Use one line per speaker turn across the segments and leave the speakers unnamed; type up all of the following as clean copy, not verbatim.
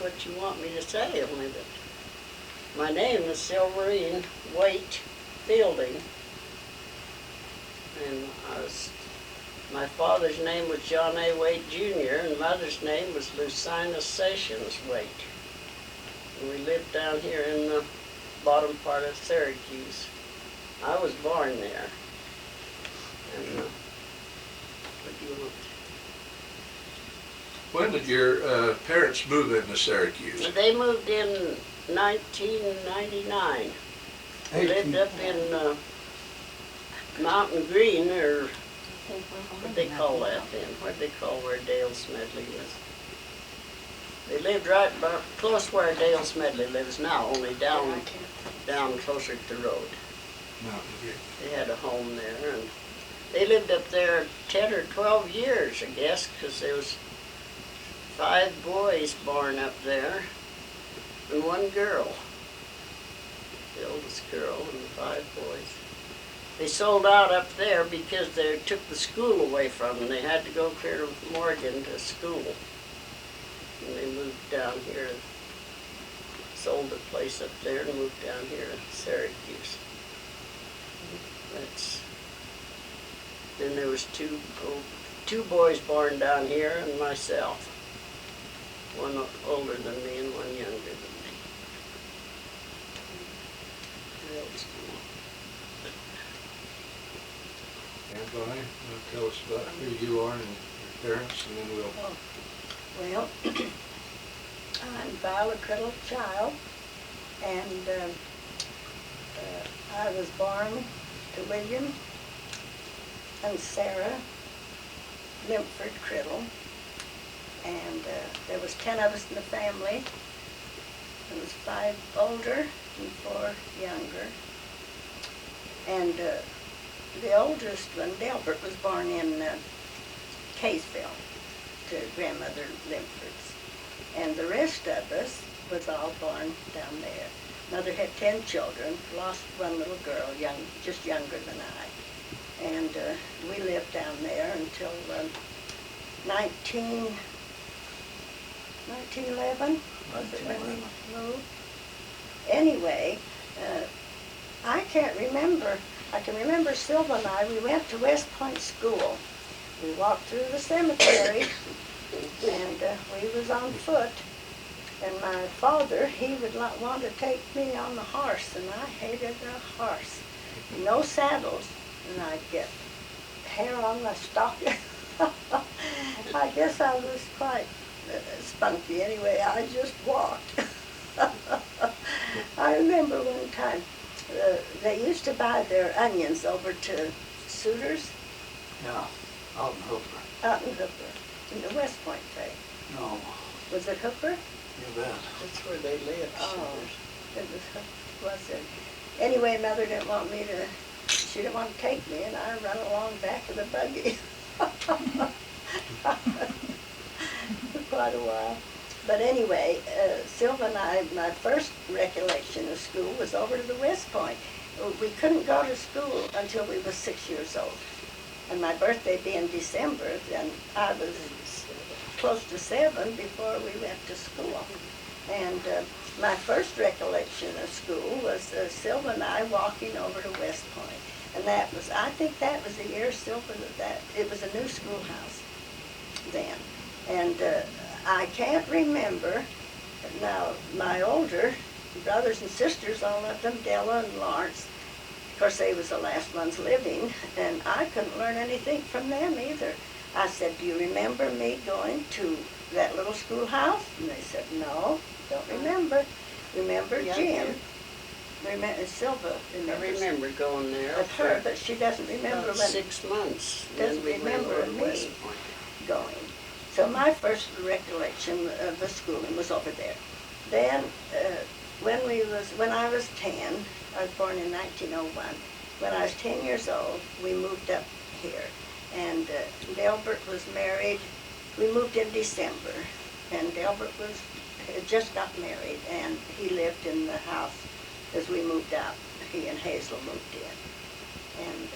what you want me to say, only that my name is Sylvia Waite Fielding, and my father's name was John A. Waite Jr., and mother's name was Lucina Sessions Waite. And we lived down here in the bottom part of Syracuse. I was born there. And what do you want?
When did your parents move into Syracuse?
They moved in 1999. They lived up in Mountain Green, or what they call that then? What they call where Dale Smedley is? They lived right about close where Dale Smedley lives now, only down closer to the road. They had a home there, and they lived up there 10 or 12 years, I guess, because there was 5 boys born up there and 1 girl, the oldest girl, and 5 boys. They sold out up there because they took the school away from them. They had to go clear to Morgan to school. And they moved down here, sold the place up there and moved down here to Syracuse. Then there was two boys born down here and myself. 1 older than me and 1 younger than me.
And Bonnie, tell us about who you are and your parents, and then we'll...
Well, I'm Viola child, and I was born to William and Sarah Limford Criddle, and there was 10 of us in the family. There was 5 older and 4 younger, and the oldest one, Delbert, was born in Kaysville to grandmother Limford's, and the rest of us was all born down there. Mother had 10 children, lost 1 little girl, just younger than I. And we lived down there until 1911, was it when we moved? Anyway, I can't remember. I can remember Sylvia and I, we went to West Point School. We walked through the cemetery, and we was on foot. And my father, he would want to take me on the horse, and I hated the horse. No saddles, and I'd get hair on my stocking. I guess I was quite spunky anyway. I just walked. I remember one time, they used to buy their onions over to Suitors.
Yeah, out in Hooper.
Out in Hooper, in the West Point Fay.
No,
Was it Hooper?
you bet.
That's where they lived.
Oh, it was it? Anyway, Mother didn't want me to, she didn't want to take me, and I run along back of the buggy. For quite a while. But anyway, Sylvia and I, my first recollection of school was over to the West Point. We couldn't go to school until we were 6 years old. And my birthday being December, then I was close to 7 before we went to school. And my first recollection of school was Sylvia and I walking over to West Point. And that was, I think that was the year Sylvia, it was a new schoolhouse then. And I can't remember, now my older brothers and sisters, all of them, Della and Lawrence, of course they was the last ones living, and I couldn't learn anything from them either. I said, do you remember me going to that little schoolhouse? And they said, no, don't remember. Remember
Yeah,
Jim. Sylvia
I
remembers
remember going there.
of her, but she doesn't remember
About
when
6 months.
Doesn't
Then we went
remember
over to
me.
West Point.
going. So my first recollection of the schooling was over there. Then when I was 10, I was born in 1901. When I was 10 years old, we moved up here. And Delbert was married. We moved in December. And Delbert had just got married, and he lived in the house as we moved out. He and Hazel moved in. And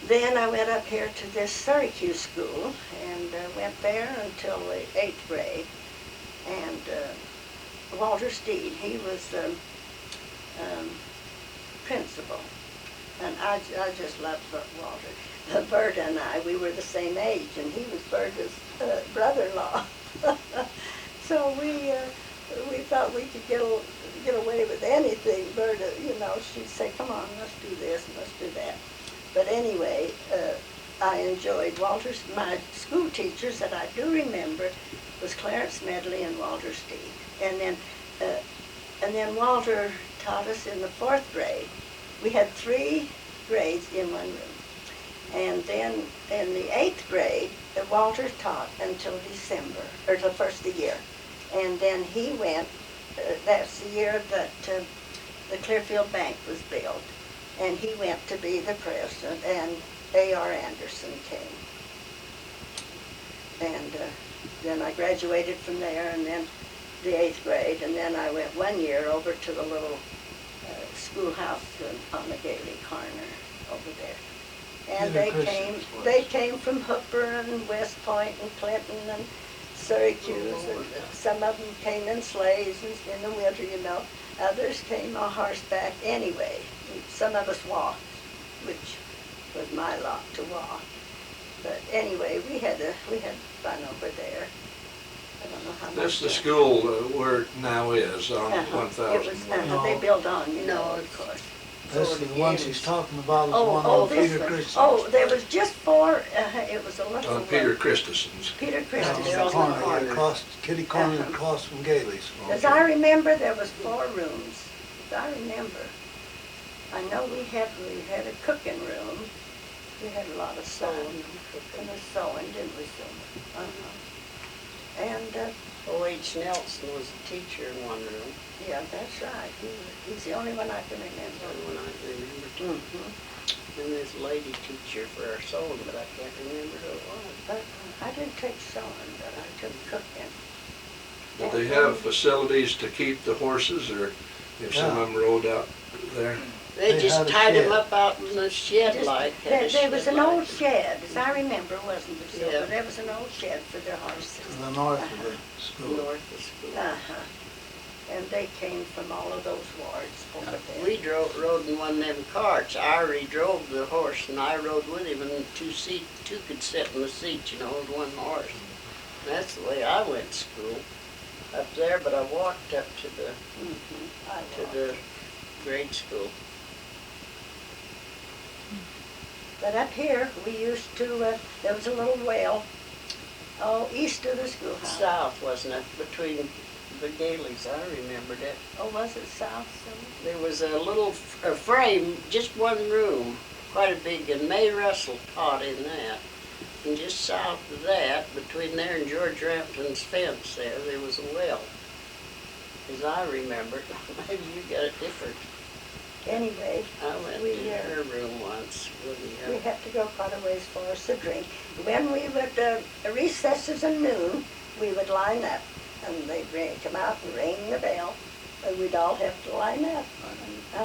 then I went up here to this Syracuse school, and went there until the 8th grade. And Walter Steed, he was the principal. And I just loved Walter. Berta and I, we were the same age, and he was Berta's brother-in-law. So we thought we could get away with anything. Berta, you know, she'd say, come on, let's do this and let's do that. But anyway, I enjoyed Walter's, my school teachers that I do remember was Clarence Medley and Walter Steed. And then Walter taught us in the 4th grade. We had 3 grades in one room. And then in the 8th grade, Walter taught until December, or the first of the year. And then he went, that's the year that the Clearfield Bank was built. And he went to be the president, and A.R. Anderson came. And then I graduated from there, and then the 8th grade, and then I went 1 year over to the little schoolhouse on the Gailey corner over there. And they came from Hooper and West Point and Clinton and Syracuse, and some of them came in sleighs in the winter, you know. Others came on horseback anyway. Some of us walked, which was my lot to walk. But anyway, we had fun over there. I don't know how much.
That's the school where it now is on 1000.
It was, they built on, you know, of course.
That's the ones he's talking about, is one
Oh,
on
this
Peter
one.
Christensen's.
Oh, there was just 4, it was a little.
On Peter Christensen's.
Peter
Down
Christensen.
the corner, across, kitty corner across from Gailey's.
As I remember, there was 4 rooms. As I remember. I know we had a cooking room. We had a lot of sewing, didn't we, Sylvia? And
O.H. Nelson was a teacher in one room.
yeah, that's right. He's the only one I can
That's
remember.
the one I remember too.
Mm-hmm.
And this lady teacher for our sewing, but I can't remember who it was.
But I didn't take sewing, but I took cooking.
Did they have facilities to keep the horses, or if some of them rode out there?
They
They
just
had a
tied them
shed.
up out in the shed
Just-
like.
There was an old shed, as I remember, wasn't there, Sylvia?
Yeah.
There was an old shed for their horses.
To the north of the school.
North of school.
And they came from all of those wards over there.
We rode in one of them carts. Ari drove the horse and I rode with him, and two could sit in the seat, you know, with one horse. And that's the way I went to school, up there, but I walked up to the grade school.
But up here, we used to, there was a little well, east of the schoolhouse.
South, wasn't it, between the Galeys, I remembered it.
Oh, was it south? Sylvia?
There was a little frame, just one room, quite a big, and May Russell taught in that. And just south of that, between there and George Rampton's fence there was a well. As I remember, maybe you got it different.
Anyway,
I went
We,
to her room once with
we had to go quite a ways for us to drink. When we would, recesses and noon, we would line up, and they'd come out and ring the bell, and we'd all have to line up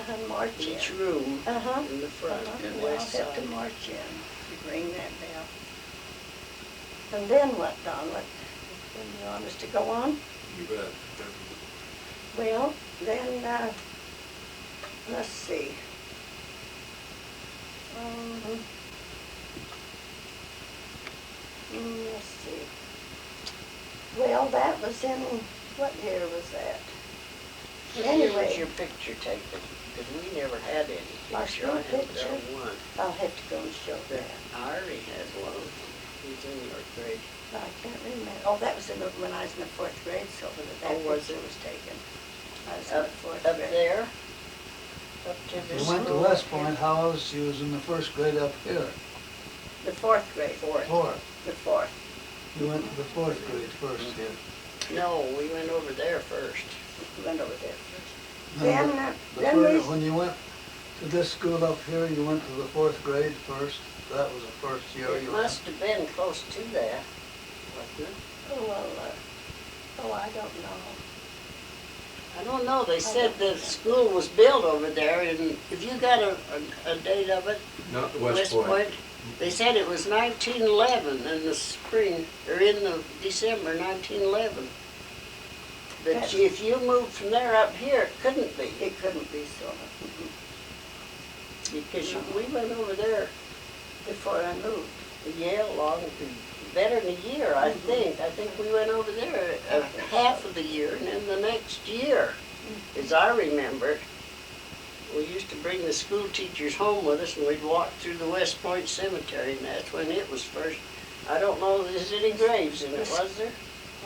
and march in.
each room in the front,
We
the
all
west
have to
side.
march in to ring that bell. And then what, Don? What, you want us to go on?
You bet.
Well, then, let's see. Let's see. Well, that was in, what year was that?
What year was
Anyway.
your picture taken? Because we never had any
Our
picture.
school
I haven't
picture?
done one.
I'll have to go and show
But
that.
Ari has one. He's in your grade.
I can't remember. Oh, that was when I was in the 4th grade, so that
Oh, was
picture
it?
was taken. I was in
Up,
the 4th
up
grade.
there? Up to the
You went to
school?
West Point House, you was in the 1st grade up here.
The 4th grade.
Fourth.
The 4th.
You went to the 4th grade first here.
No, we went over there first.
We went over there first.
No,
Then we,
when you went to this school up here, you went to the 4th grade first. That was the first year
It
you went.
must have been close to that, wasn't it?
I don't know.
I don't know. They said the school was built over there, and if you got a date of it,
Not the West Point.
they said it was 1911 in the spring, or in the December 1911. But if you moved from there up here, it couldn't be.
It couldn't be so.
Because we went over there,
Before I moved.
yeah, better than a year, I think. I think we went over there half of the year, and then the next year, as I remember it, we used to bring the school teachers home with us, and we'd walk through the West Point Cemetery, and that's when it was first. I don't know, there's any graves in it, was there?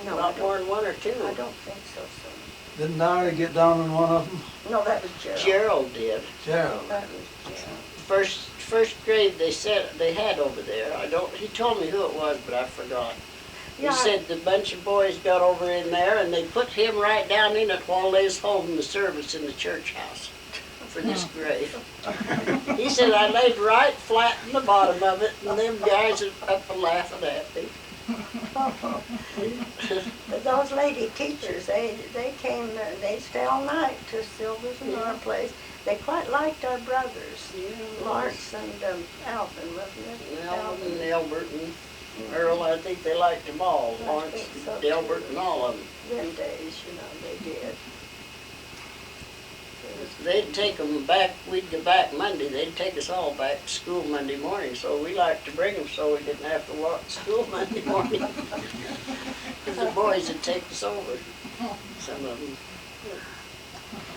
No, I
Not more
don't,
than one or two.
I don't think so, son.
Didn't Larry get down in one of them?
No, that was Gerald.
Gerald did.
Gerald.
That was Gerald.
First grave they said they had over there. He told me who it was, but I forgot.
Yeah,
He said the bunch of boys got over in there and they put him right down in it while they was holding the service in the church house for this grave. He said I laid right flat in the bottom of it, and them guys are up and laughing at me.
But those lady teachers, they came, they stayed all night to Sylvia's and our place. They quite liked our brothers, Lawrence and Alvin, wasn't it?
Alvin and Elbert and Earl, I think they liked them all.
I
Lawrence
think so,
and Elbert and all of them.
Them days, they did.
They'd take them back, we'd go back Monday, they'd take us all back to school Monday morning, so we liked to bring them so we didn't have to walk to school Monday morning. Because the boys would take us over, some of them.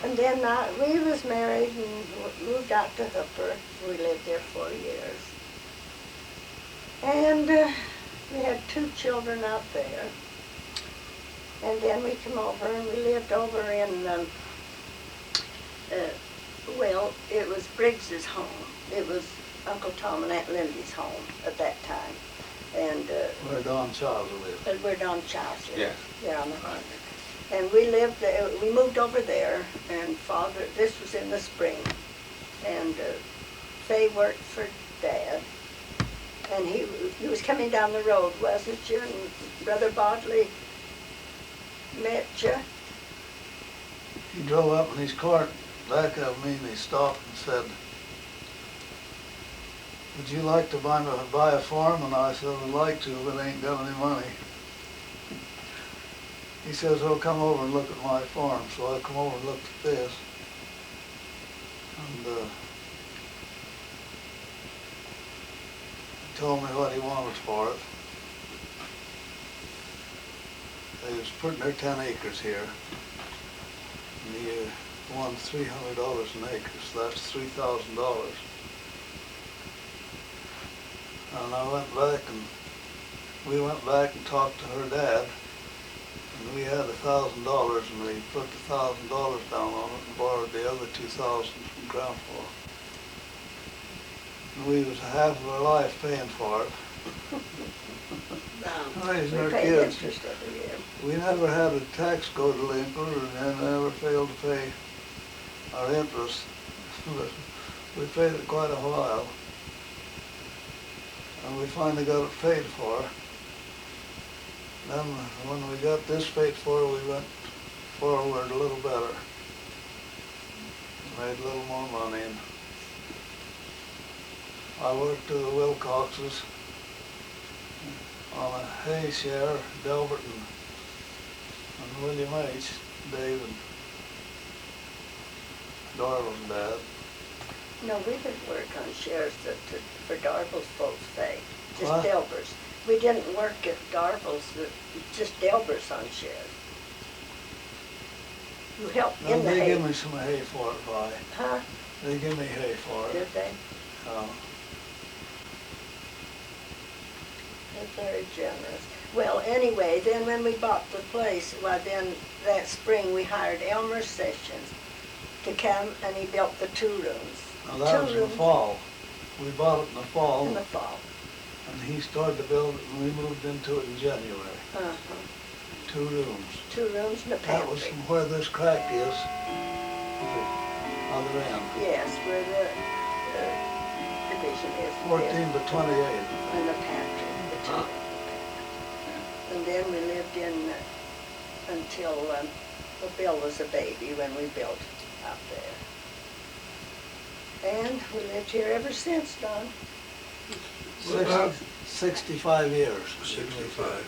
And then we was married and moved out to Hooper. We lived there 4 years. And we had 2 children out there. And then we come over and we lived over in, well, it was Briggs's home. It was Uncle Tom and Aunt Lindy's home at that time. And
Where Don Charles lived.
where Don Childs lived.
Yeah.
Yeah, on the corner. And we lived there, we moved over there, and Father, this was in the spring, and Fay worked for Dad, and he was coming down the road, wasn't you? And Brother Bodley met you.
He drove up in his cart back of me and he stopped and said, "Would you like to buy a farm?" And I said, "I'd like to, but I ain't got any money." He says, "Oh, come over and look at my farm." So I come over and looked at this. And he told me what he wanted for it. They was putting their 10 acres here. And he wanted $300 an acre, so that's $3,000. And I went back and we went back and talked to her dad. And we had $1,000 and we put the $1,000 down on it and borrowed the other 2,000 from Grandpa. And we was half of our life paying for it. Raising our
We paid
kids.
interest every year.
We never had a tax go delinquent and never failed to pay our interest. But we paid it quite a while. And we finally got it paid for. Then when we got this paid for, we went forward a little better. Made a little more money. And I worked to the Wilcoxes on a hay share, Delbert and William H., Dave and Darville's dad.
No, we didn't work on shares for Darville's folks' say, just
What?
Delbers. We didn't work at Darville's, just Delbers on shares. You helped
No,
in the
they
hay.
give me some hay for it, Vi.
Huh?
They give me hay for it.
Did they?
Uh,
They're very generous. Well, anyway, then when we bought the place, well, then that spring we hired Elmer Sessions to come and he built the 2 rooms.
Now that was in the fall. We bought it in the fall,
In the fall.
and he started to build it, and we moved into it in January.
Uh-huh.
2 rooms.
2 rooms and a
That was
pantry.
from where this crack is, the other end.
Yes, where the division is.
14 to 28.
And the pantry, the 2 rooms. And then we lived in until Bill was a baby when we built out there. And we lived here ever since, Don.
65 years.
65.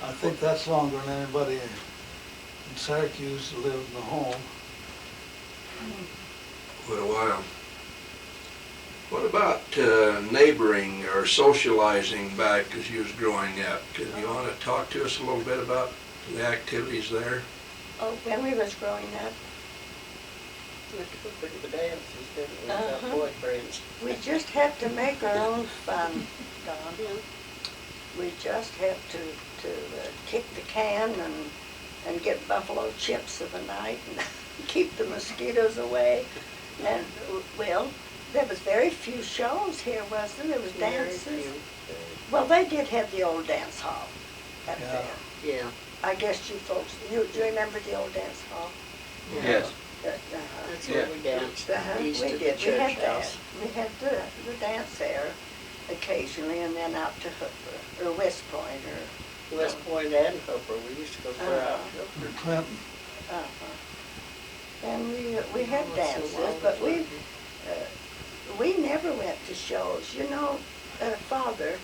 I think that's longer than anybody in Syracuse that lived in a home.
Quite a while. What about neighboring or socializing back as you was growing up? Could you want to talk to us a little bit about the activities there?
Oh, when we was growing up,
We took her to the dances, didn't we,
Uh-huh.
our boyfriends.
we just had to make our own fun, Don.
Yeah.
We just had to kick the can and get buffalo chips of a night and keep the mosquitoes away. And, well, there was very few shows here, wasn't there? There was
Very
dances.
few.
Well, they did have the old dance hall up
Yeah.
there.
Yeah,
I guess you folks, do you remember the old dance hall?
Yes.
that's
Yeah.
where we danced, east
We
of the
did, we
church
had that.
house.
We had the dance there occasionally, and then out to Hooper, or West Point, or,
West Point and Hooper, we used to go far out to
In
Hooper.
Clinton,
and we had
Once in a
dances,
while,
but we never went to shows. You know, Father,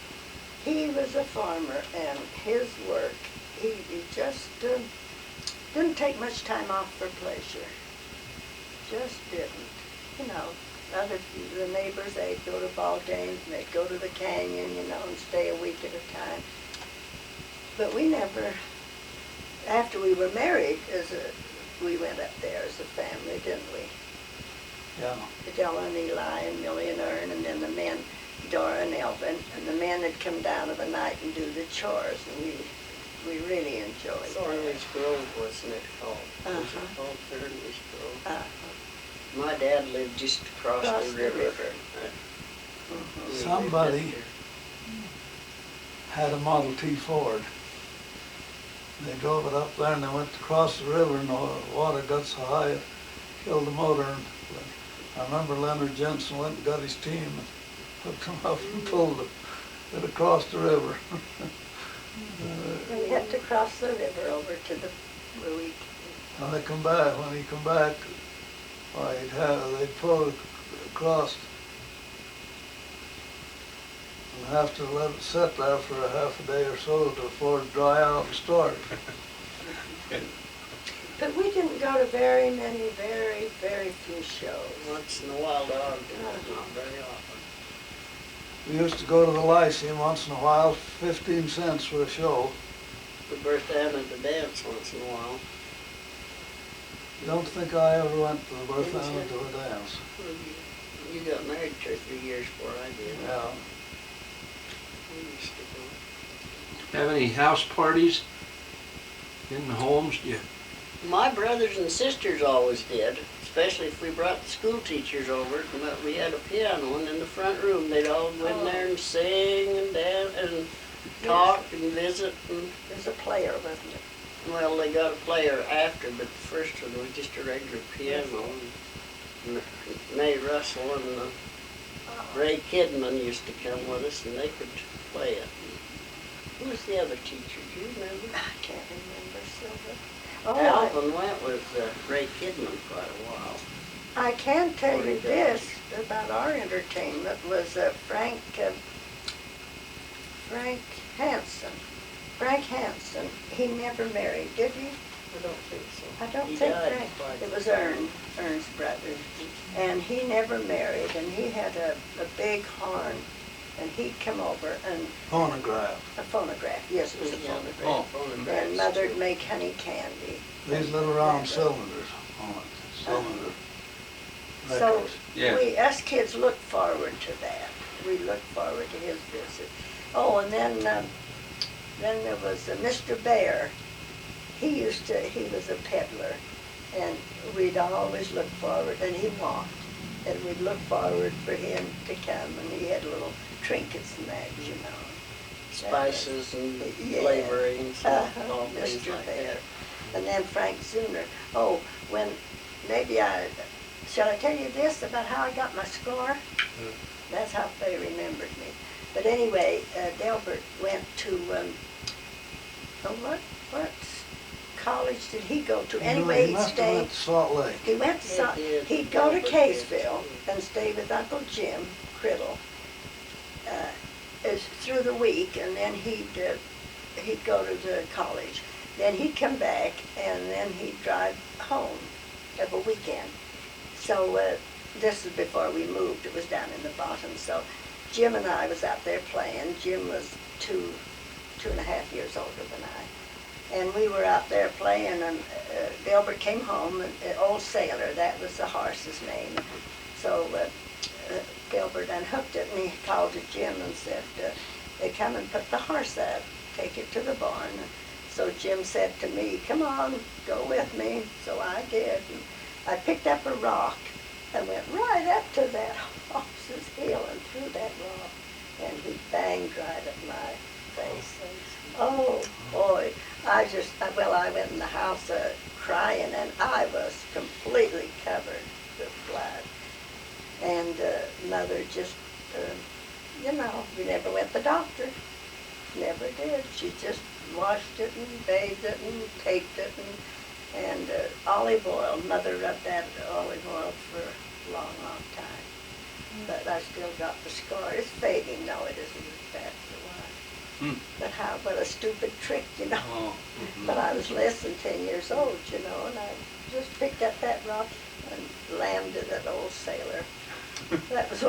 he was a farmer, and his work, he just didn't take much time off for pleasure. Just didn't. You know, the neighbors, they'd go to ball games, and they'd go to the canyon, you know, and stay a week at a time. But we never, after we were married, we went up there as a family, didn't we?
yeah.
Della and Eli and Millie and Ern, and then the men, Dora and Elvin, and the men had come down of a night and do the chores, and we really enjoyed
Thornley's Grove, wasn't it called? Was
Uh-huh.
it called Thornley's Grove?
that.
My dad lived just across
Across
the
the
river.
river.
We lived
Somebody
up there.
had a Model T Ford. They drove it up there and they went across the river and the water got so high it killed the motor. And I remember Leonard Jensen went and got his team and hooked them up and pulled it across the river.
And we had to cross the river over to where we,
When they come back, when he come back, why they'd pull it across and have to let it sit there for a half a day or so before it dry out and start.
but we didn't go to very many, very few shows.
Once in a while, dog, not very often.
We used to go to the Lyceum once in a while, 15 cents for a show.
We burst down at the dance once in a while.
Don't think I ever went to the Bertha to a dance.
You got married 2 or 3 years before I did.
Yeah.
We used to go.
Have any house parties in the homes? Do you?
My brothers and sisters always did, especially if we brought the school teachers over. But we had a piano, and in the front room, they'd all go in there and sing and dance and talk and visit. And,
There's a player, wasn't it?
well, they got a player after, but the first one was just a regular piano. And May Russell and Ray Kidman used to come with us, and they could play it. Who was the other teacher? Do you remember?
I can't remember, Sylvia. Oh,
Alvin went with Ray Kidman quite a while.
I can tell you this about our entertainment was Frank Hansen. Frank Hansen, he never married, did he?
I don't think so.
I don't
He
think
died
Frank.
quite
It was
young.
Ern's brother. And he never married, and he had a big horn, and he'd come over and
Phonograph.
a phonograph. Yes, it was a
Yeah,
phonograph.
phonographs,
And Mother'd
too.
make honey candy.
These little round cylinders on it, cylinder
So
records.
Yeah.
us kids looked forward to that. We looked forward to his visit. Oh, and then there was Mr. Bear. He was a peddler, and we'd always look forward, and he walked, and we'd look forward for him to come, and he had little trinkets and that, you know.
Spices and
Yeah.
flavorings and all
Mr.
things like
Bear.
that.
And then Frank Zuner. Oh, shall I tell you this about how I got my score? That's how Fay remembered me. But anyway, Delbert went to, what college did he go to? Anyway,
He
he
must have went
stayed,
to Salt Lake.
he went to,
He did.
he'd go to
Delbert did,
Kaysville
too.
and stay with Uncle Jim Criddle through the week, and then he'd go to the college. Then he'd come back, and then he'd drive home every weekend. So this is before we moved. It was down in the bottom. So Jim and I was out there playing. Jim was 2.5 years older than I. And we were out there playing, and Delbert came home, and Old Sailor, that was the horse's name. So Delbert unhooked it, and he called to Jim and said, they come and put the horse up, take it to the barn. So Jim said to me, come on, go with me. So I did. And I picked up a rock and went right up to that horse's heel and threw that rock. And he banged right at my face. Oh, boy. I went in the house crying, and I was completely covered with blood. And Mother just, we never went to the doctor. Never did. She just washed it and bathed it and taped it and olive oil. Mother rubbed that olive oil for a long, long time. But I still got the scar. It's fading. No, it isn't as bad as it was. But what a stupid trick,
Oh.
But I was less than 10 years old, and I just picked up that rock and lammed it at Old Sailor. That was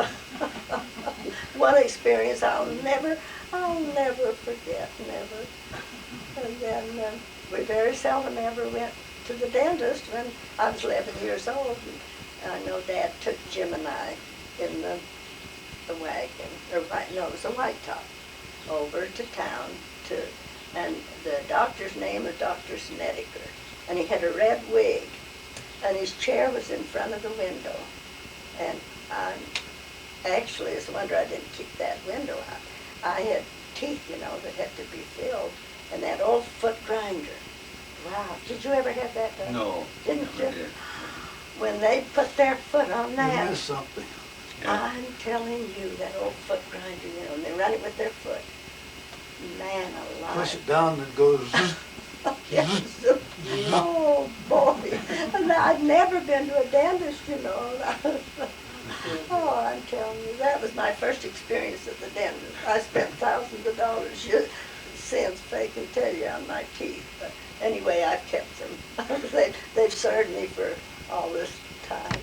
one experience I'll never forget, never. And then we very seldom ever went to the dentist when I was 11 years old. And I know Dad took Jim and I in the wagon, it was a white top, over to town and the doctor's name was Dr. Snedeker. And he had a red wig, and his chair was in front of the window. And actually, it's a wonder I didn't keep that window out. I had teeth, that had to be filled, and that old foot grinder. Wow, did you ever have that done?
No.
Didn't you?
Never did.
When they put their foot on
You
that,
missed something.
Yeah.
I'm telling you, that old foot grinder, and they run it with their foot. Man alive.
Push it down and it goes.
Yes. Oh, boy. And I'd never been to a dentist, Oh, I'm telling you, that was my first experience at the dentist. I spent thousands of dollars since, Fay can tell you, on my teeth. But anyway, I've kept them. They've served me for all this time.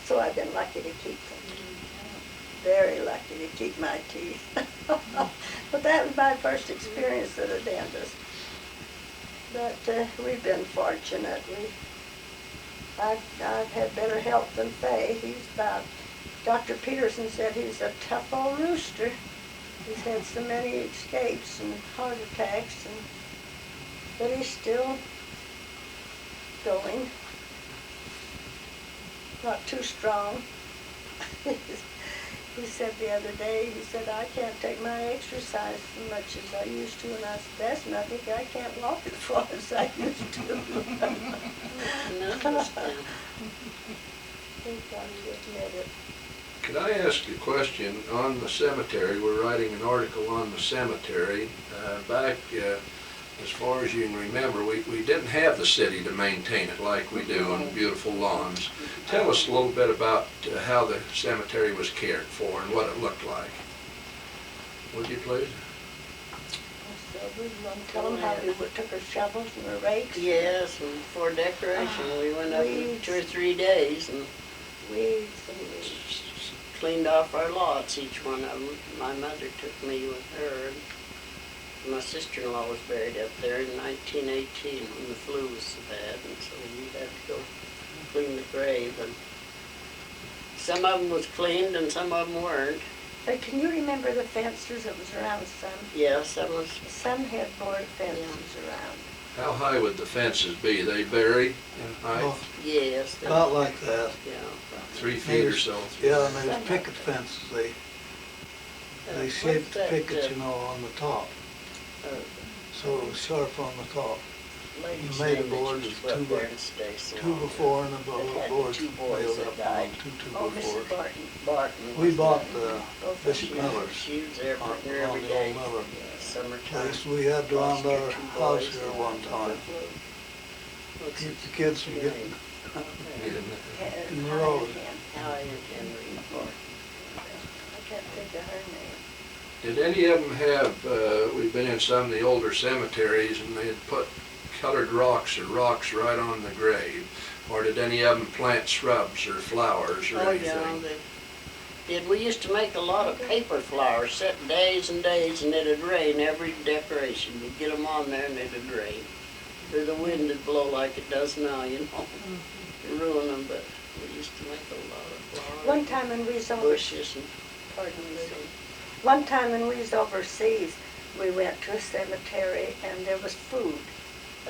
So I've been lucky to keep them. Very lucky to keep my teeth. But that was my first experience at a dentist. But we've been fortunate. I've had better health than Fay. Dr. Peterson said he's a tough old rooster. He's had so many escapes and heart attacks, but he's still going. Not too strong. He said the other day, I can't take my exercise as much as I used to. And I said, that's nothing. I can't walk as far as I used to. He's got to admit it.
Could I ask a question on the cemetery? We're writing an article on the cemetery. Back, as far as you can remember, we didn't have the city to maintain it like we do on beautiful lawns. Tell us a little bit about how the cemetery was cared for and what it looked like. Would you please?
So we want to tell them how we took our shovels and our rakes.
Yes, and for decoration, we went up in 2 or 3 days and
Weeds and weeds.
cleaned off our lots, each one of them. My mother took me with her. And my sister-in-law was buried up there in 1918 when the flu was so bad, and so we had to go clean the grave. And some of them was cleaned and some of them weren't.
But can you remember the fences that was around some?
Yeah, some was.
Some had board fences around.
How high would the fences be? They vary in height?
Oh,
Yes. they-
about like that.
Yeah.
3 feet or so?
Yeah, and there's picket fences. They shaped the pickets, on the top. So it was sharp on the top.
Lady's
made a
name that
board
used to
that's
go up
two
there
by-
and stay so
2
long.
before and a
That had the
board
2 boys
nailed
that
up
died.
on 2
Oh,
before.
Mrs.
Barton.
We
was
bought
the-
the
Both
Bishop
of you.
Miller's
She was there
on
putting her every
the
day.
old Miller
Summertime.
place. We had to
Lost
round
her
our
2
house
boys
here
and
one
the
time.
flu. What's
Keep
his
the kids from
name?
getting
Had-
in the road.
Howie and Henry Barton.
I can't think of her name.
Did any of them have, we've been in some of the older cemeteries and they had put colored rocks or rocks right on the grave? Or did any of them plant shrubs or flowers or
Oh,
anything?
yeah, they did. We used to make a lot of paper flowers, set days and days, and it'd rain every decoration. You'd get them on there and it'd rain. Or the wind would blow like it does now, you know, ruin them, but we used to make a lot of flowers.
One time when we was
Bushes and,
pardon me, one time when we was overseas, we went to a cemetery and there was food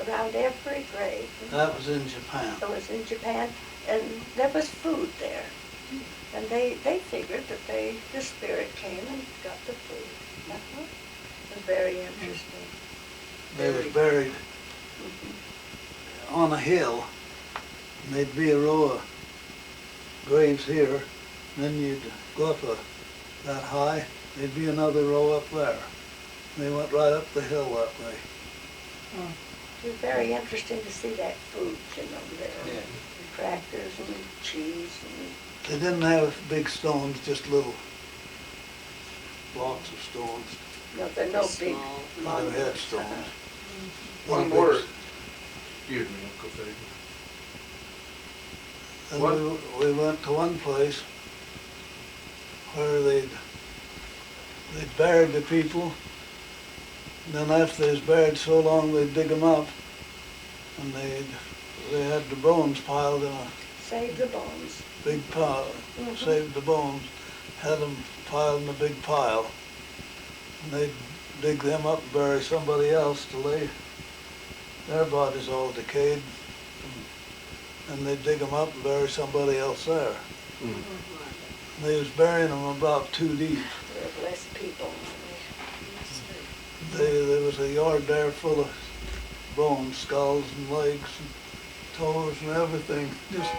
around every grave.
That was in Japan.
It was in Japan, and there was food there. And they figured that the spirit came and got the food. It was very interesting.
They was buried on a hill, and there'd be a row of graves here, and then you'd go up that high, there'd be another row up there. They went right up the hill that way.
It was very interesting to see that food, you know, there.
Yeah.
Crackers and cheese and
They didn't have big stones, just little blocks of stones.
no, they're no big
small.
They
monuments.
had stones.
One
big
more,
s-
excuse me, Uncle Fay.
And
What?
we went to one place where they'd buried the people, and then after they was buried so long, they'd dig them up, and they had the bones piled in a
Save the bones.
big pile,
Mhm.
saved the bones, had them piled in a big pile, and they'd dig them up and bury somebody else till their bodies all decayed, and they'd dig them up and bury somebody else there. They was burying them about 2 deep.
There were less people.
There was a yard there full of bones, skulls and legs and toes and everything. Just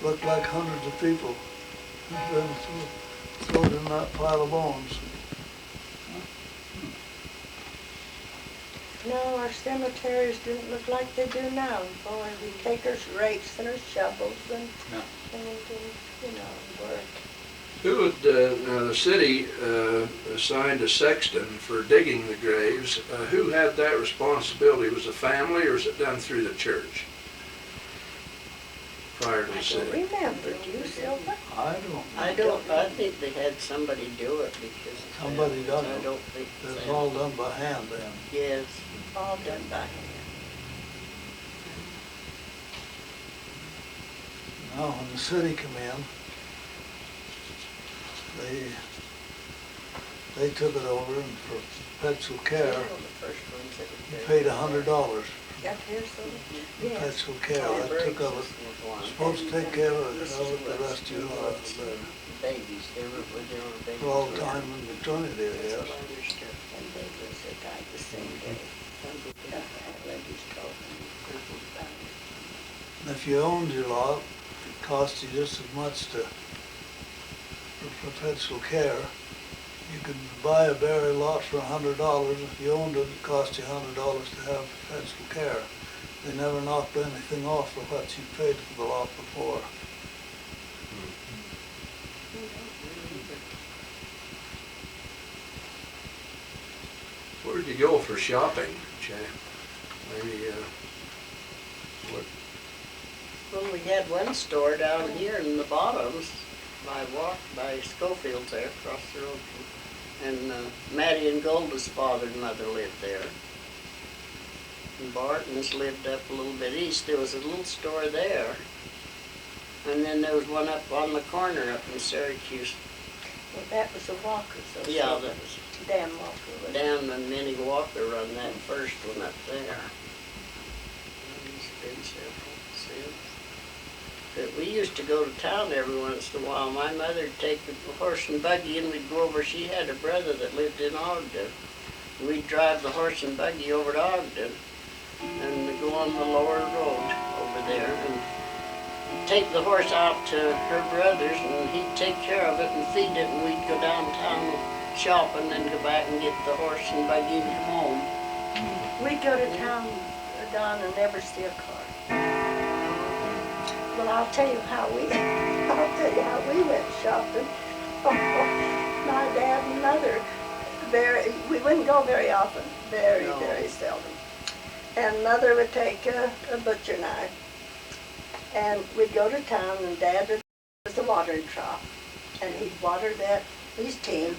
looked like hundreds of people had been thrown in that pile of bones.
No, our cemeteries didn't look like they do now. Boy, we take our rakes and our shovels and, you know, work.
Who would, now the city assigned a sexton for digging the graves. Who had that responsibility? Was it the family or was it done through the church? Prior to
I
the
don't
city?
remember. Do you, Sylvia?
I think they had somebody do it because. of
Somebody
that,
done
I
it.
don't think.
It was
that-
all done by hand then.
Yes.
All done by hand.
Now, when the city come in, they took it over and for perpetual
They
care,
were the first ones that would
you
do
paid
it.
$100
Got here, Sylvia? Yes.
perpetual care.
Oh,
That took of it.
was one.
Supposed to take care of
This
it
is
the rest of your life.
Babies, they were babies.
For all time in eternity, I
That's
guess.
what I understood.
And they was died the same day. Lindy's told me.
And if you owned your lot, it cost you just as much for perpetual care. You could buy a burial lot for $100. If you owned it, it cost you $100 to have perpetual care. They never knocked anything off for what you paid for the lot before.
Where'd you go for shopping, Jack? Maybe, what,
Well, we had one store down here in the bottoms by Schofield's there across the road from, and Mattie and Golda's father and mother lived there. And Barton's lived up a little bit east. There was a little store there. And then there was one up on the corner up in Syracuse.
Well, that was the Walkers. Those
Yeah,
were-
that was
Dan Walker was.
Dan and Minnie Walker run that first one up there. There's been several since. But we used to go to town every once in a while. My mother'd take the horse and buggy and we'd go over. She had a brother that lived in Ogden. We'd drive the horse and buggy over to Ogden and go on the lower road over there and take the horse out to her brother's and he'd take care of it and feed it and we'd go downtown shop and then go back and get the horse and buggy and come home.
We'd go to town, Don, and never see a car. Well, I'll tell you how we went shopping. my dad and mother. We wouldn't go very often, very,
No.
very seldom. And Mother would take a butcher knife, and we'd go to town, and Dad would was the watering trough, and he'd water his team.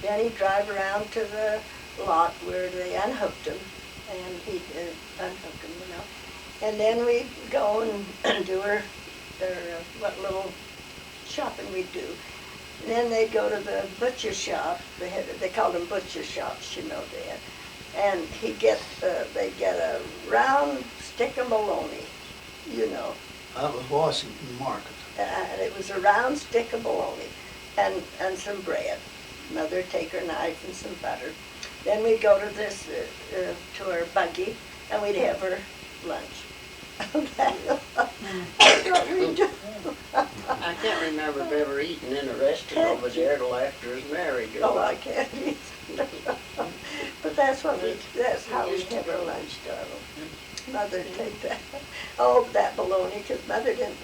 Then he'd drive around to the lot where they unhooked them, and he'd unhook them, you know. And then we'd go and do what little shopping we'd do. And then they'd go to the butcher shop. They called them butcher shops, you know, Dad. And they'd get a round stick of bologna, you know.
That was Washington Market.
And it was a round stick of bologna and some bread. Mother'd take her knife and some butter. Then we'd go to to her buggy, and we'd have her lunch. That's what we do.
I can't remember ever eating in a restaurant over there till after I was married.
Oh, I can't either. But that's how we have our lunch, darling. Mother'd take that. Oh, that bologna, because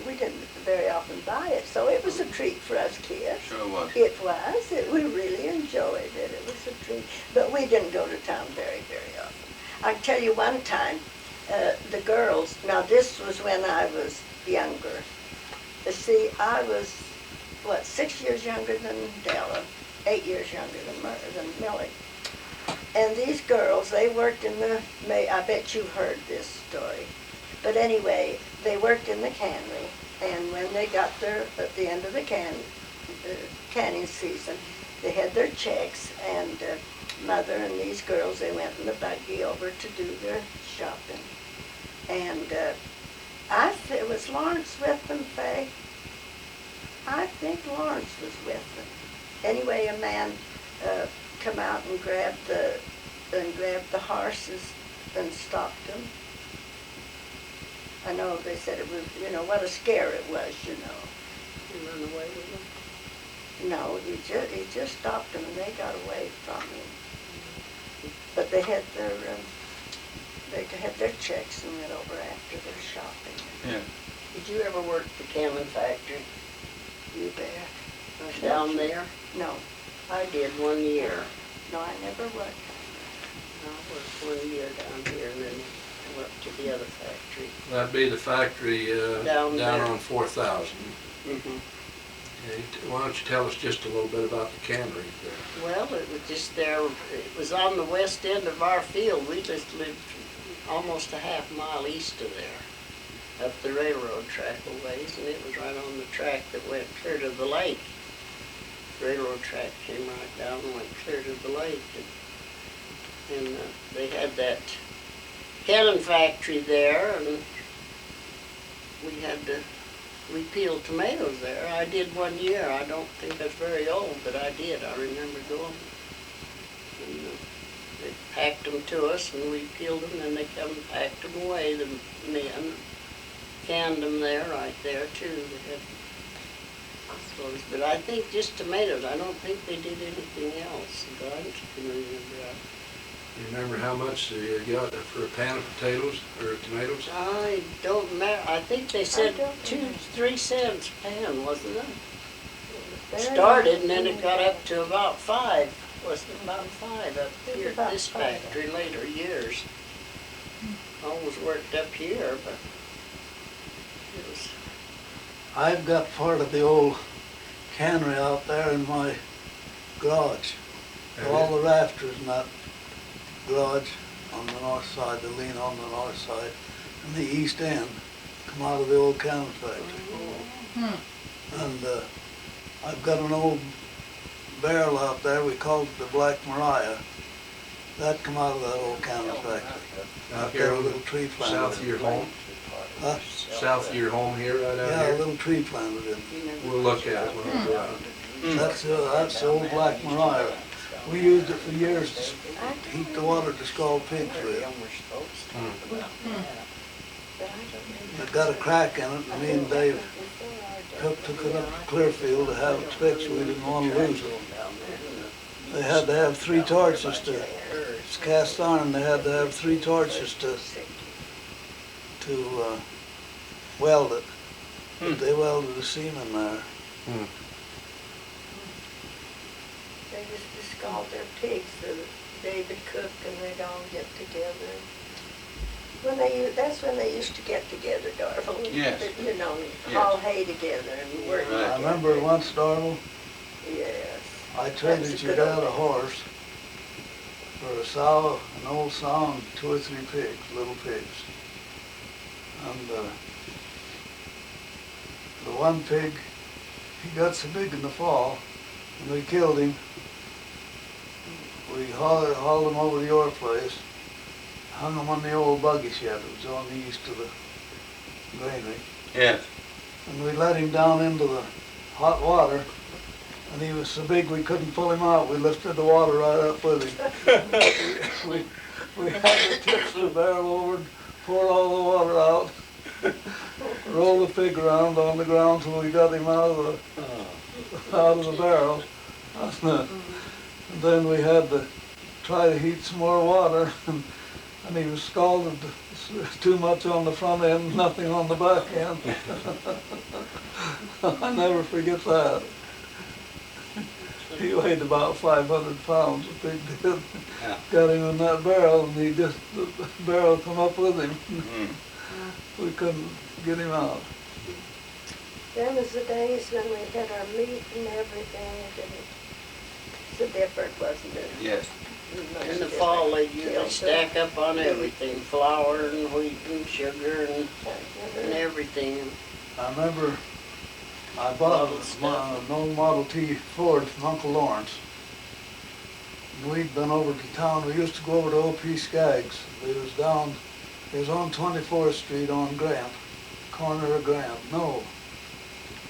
we didn't very often buy it, so it was a treat for us kids.
Sure was.
It was. We really enjoyed it. It was a treat. But we didn't go to town very, very often. I can tell you one time, the girls, now this was when I was younger. See, I was, 6 years younger than Della, 8 years younger than Millie. And these girls, they worked in I bet you've heard this story. But anyway, they worked in the cannery, and when they got at the end of the canning season, they had their checks, and Mother and these girls, they went in the buggy over to do their shopping. And it was Lawrence with them, Fay. I think Lawrence was with them. Anyway, a man come out and grabbed the horses and stopped them. I know they said it was, what a scare it was,
He ran away with them.
No, he just stopped them and they got away from him. But they had their checks and went over after their shopping.
Yeah.
Did you ever work at the cannon factory
You bet.
down there?
No,
I did 1 year.
no, I never worked.
I worked 1 year down here, and then I went to the other factory.
That'd be the factory
Down
down
there.
on 4,000.
Mm-hmm.
Okay, why don't you tell us just a little bit about the cannery there?
Well, it was just there, it was on the west end of our field. We just lived almost a half mile east of there, up the railroad track a ways, and it was right on the track that went clear to the lake. Railroad track came right down and went clear to the lake. And they had that cannon factory there, and we peeled tomatoes there. I did 1 year. I don't think that's very old, but I did. I remember going. And they packed them to us, and we peeled them, and they come and packed them away, the men. Canned them there, right there, too. They had clothes. But I think just tomatoes. I don't think they did anything else that I can remember.
Remember how much you got for a pan of potatoes or tomatoes?
I don't remember. I think they said
I don't
2-3 cents a pan, wasn't it?
Very
Started, and then it got up to about 5. Wasn't it about 5 up
It was
here at
about
this
5.
factory later years? Always worked up here, but it was.
I've got part of the old cannery out there in my garage.
Have
All
you?
the rafters in that garage on the north side, the lean on the north side, and the east end come out of the old cannon factory. And I've got an old barrel out there, we called it the Black Mariah. That come out of that old cannon factory.
Out
I've
here
got a
on
little
the
tree planted
south of
in
your
it.
home?
Huh?
South of your home here, right out
Yeah, a
here?
little tree planted in it.
We'll look at it when we go out.
That's the old Black Mariah. We used it for years to heat the water to scald pigs with. It got a crack in it, and me and Dave took it up to Clearfield to have it fixed. We didn't want to lose it. They had to have 3 torches it's cast iron, they had to have 3 torches to weld it. But they welded a seam in there.
They used to scald their pigs, so that David cook and they'd all get together. That's when they used to get together, Darvel.
Yes.
You know,
Yes.
haul hay together and work
Right.
I
together.
remember once, Darvel,
Yes.
I traded
That's a
your
good
dad a
old
horse for a sow, an old sow, and 2 or 3 pigs, little pigs. And the one pig, he got so big in the fall, and we killed him. We hauled him over to your place, hung him on the old buggy shed. It was on the east of the granary.
Yes.
And we let him down into the hot water, and he was so big we couldn't pull him out. We lifted the water right up with him. we had to tip the barrel over and pour all the water out, roll the pig around on the ground till we got him out of the barrel. And then we had to try to heat some more water, and he was scalded too much on the front end, nothing on the back end. I never forget that. He weighed about 500 pounds, the pig did.
Yeah.
Got him in that barrel, and the barrel come up with him.
Mm.
We couldn't get him out.
Them was the days when we had our meat and everything, and it's a different, wasn't it?
Yes.
In the fall, they usually stack up on everything, flour and wheat and sugar and everything.
I remember I bought an old Model T Ford from Uncle Lawrence. And we'd been over to town. We used to go over to O.P. Skaggs. It was on 24th Street on Grant, corner of Grant. No,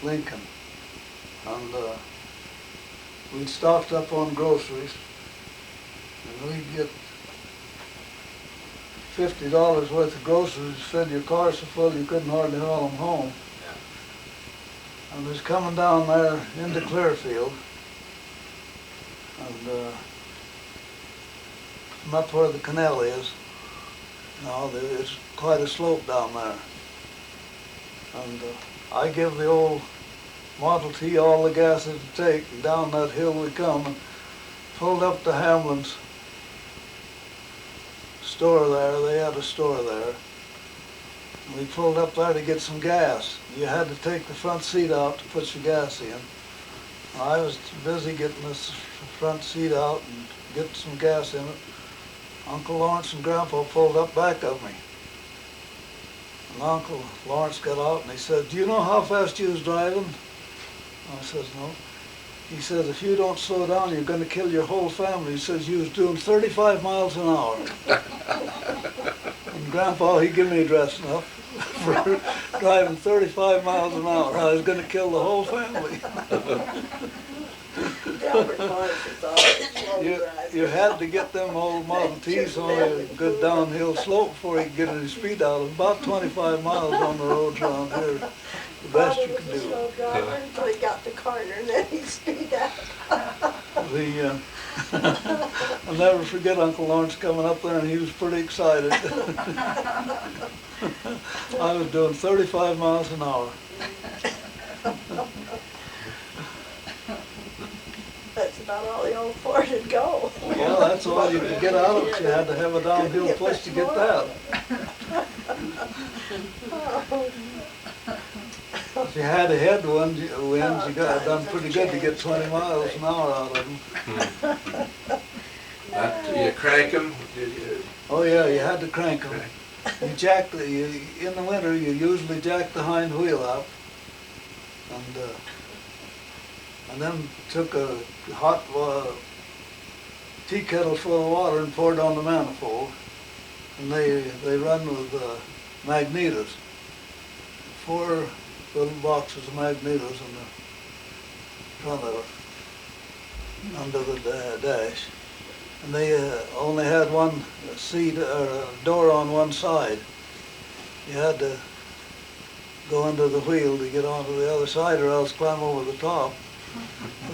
Lincoln. And we'd stocked up on groceries. And we'd get $50 worth of groceries, filled your car so full you couldn't hardly haul them home. And was coming down there into Clearfield, and from up where the canal is, there's quite a slope down there. And I give the old Model T all the gas it'd take, and down that hill we come, and pulled up to Hamlin's store there. They had a store there. And we pulled up there to get some gas. You had to take the front seat out to put your gas in. I was busy getting this front seat out and getting some gas in it. Uncle Lawrence and Grandpa pulled up back of me. And Uncle Lawrence got out and he said, "Do you know how fast you was driving?" I says, "No." He says, "If you don't slow down, you're going to kill your whole family." He says, "You was doing 35 miles an hour." And Grandpa, he gave me a dressing up for driving 35 miles an hour. I was going to kill the whole family.
Albert Lawrence is always slow driving.
You had to get them old Model Ts on a good downhill slope before he could get his speed out. About 25 miles on the roads around here, the best you could
Father was a
do.
slow driver until he got the corner and then he speed out.
I'll never forget Uncle Lawrence coming up there, and he was pretty excited. I was doing 35 miles an hour.
That's about all the old Ford would go.
Well, that's all you could get out of it. You had to have a downhill push to get that. If you had a headwind, you got done pretty good to get 20 miles an hour out of them.
You crank them?
Oh yeah, you had to crank them. In the winter, you usually jack the hind wheel up, and then took a hot tea kettle full of water and poured on the manifold, and they run with magnetos. 4 little boxes of magnetos in the front of it, under the dash. And they only had one seat or door on one side. You had to go under the wheel to get onto the other side or else climb over the top.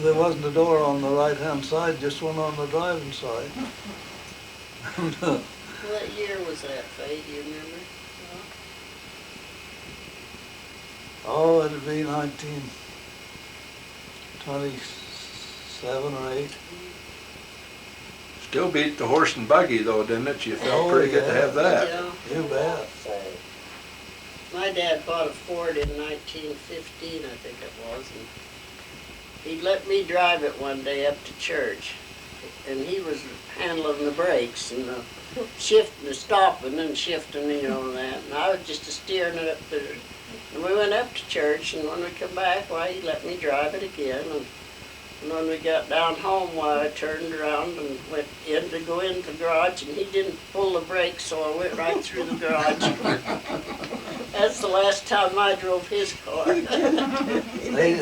There wasn't a door on the right-hand side, just one on the driving side.
What year was that, Fay? Do you remember?
Oh, it'd be 1927, 7 or 8.
Still beat the horse and buggy though, didn't it? You felt
Oh,
pretty good to
yeah.
have that.
Yeah.
You bet.
Say,
My dad bought a Ford in 1915, I think it was, and he let me drive it one day up to church. And he was handling the brakes and the shifting, the stopping and shifting, you know, and that. And I was just steering it up there. And we went up to church, and when we come back, why, he let me drive it again. And when we got down home, why, I turned around and went in to go into the garage, and he didn't pull the brakes, so I went right through the garage. That's the last time I drove his car.
They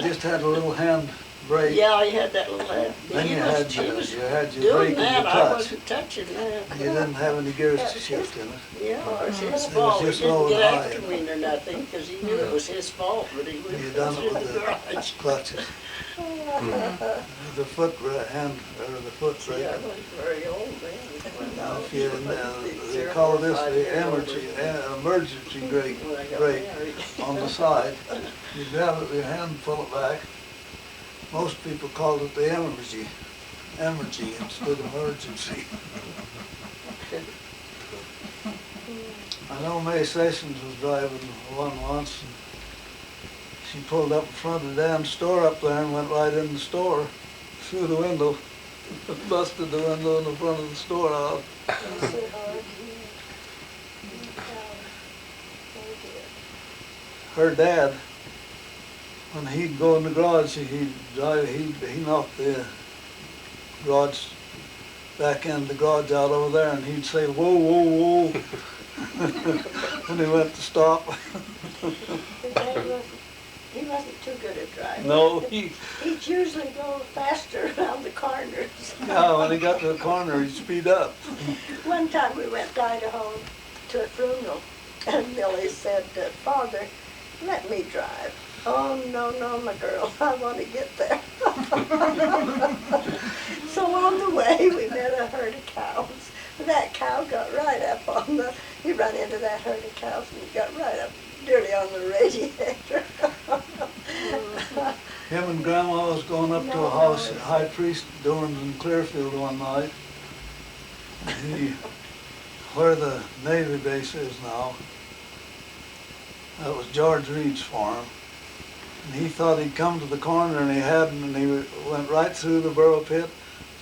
just had a little hand brake.
Yeah, he had that little head.
Then
He
you
was-
had
he
your,
was
you had your
doing
brake and your
that, I
clutch.
wasn't touching that.
You didn't have any gears to shift in it.
Yeah, it was his
was
fault. He
just
didn't
low
get
and
after
high.
me or nothing, because he knew it was his fault, but he
You
went
done it
through
with
the
the
garage.
clutches. The foot hand, or the foot brake.
Yeah, I wasn't very old then.
Now, if you, they call this the emergency brake,
When I got
brake
married.
on the side. You grab it with your hand, pull it back. Most people called it the emergency instead of emergency. I know May Sessions was driving one once, and she pulled up in front of the damn store up there and went right in the store through the window, busted the window in the front of the store out. Her dad, when he'd go in the garage, he'd drive, he knocked the garage back end, the garage out over there, and he'd say, "Whoa, whoa, whoa," when he went to stop.
He wasn't too good at driving.
No,
He'd usually go faster around the corners.
yeah, when he got to the corner, he'd speed up.
One time we went to Idaho to a funeral, and Millie said, "Father, let me drive." "Oh, no, no, my girl, I want to get there." So on the way, we met a herd of cows. That cow got right up on he ran into that herd of cows and he got right up nearly on the radiator.
Him and Grandma was going up to a house at High Priest Dorns in Clearfield one night. Where the Navy base is now, that was George Reed's farm. And he thought he'd come to the corner and he hadn't, and he went right through the burro pit,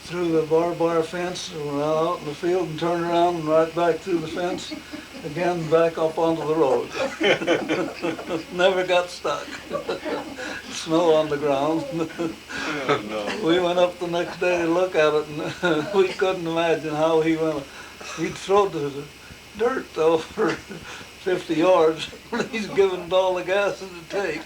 through the barbed wire fence, and went out in the field and turned around and right back through the fence, again back up onto the road. Never got stuck. Snow on the ground. We went up the next day to look at it, and we couldn't imagine how he went. He'd throw the dirt though for 50 yards. He's giving it all the gas it'd take.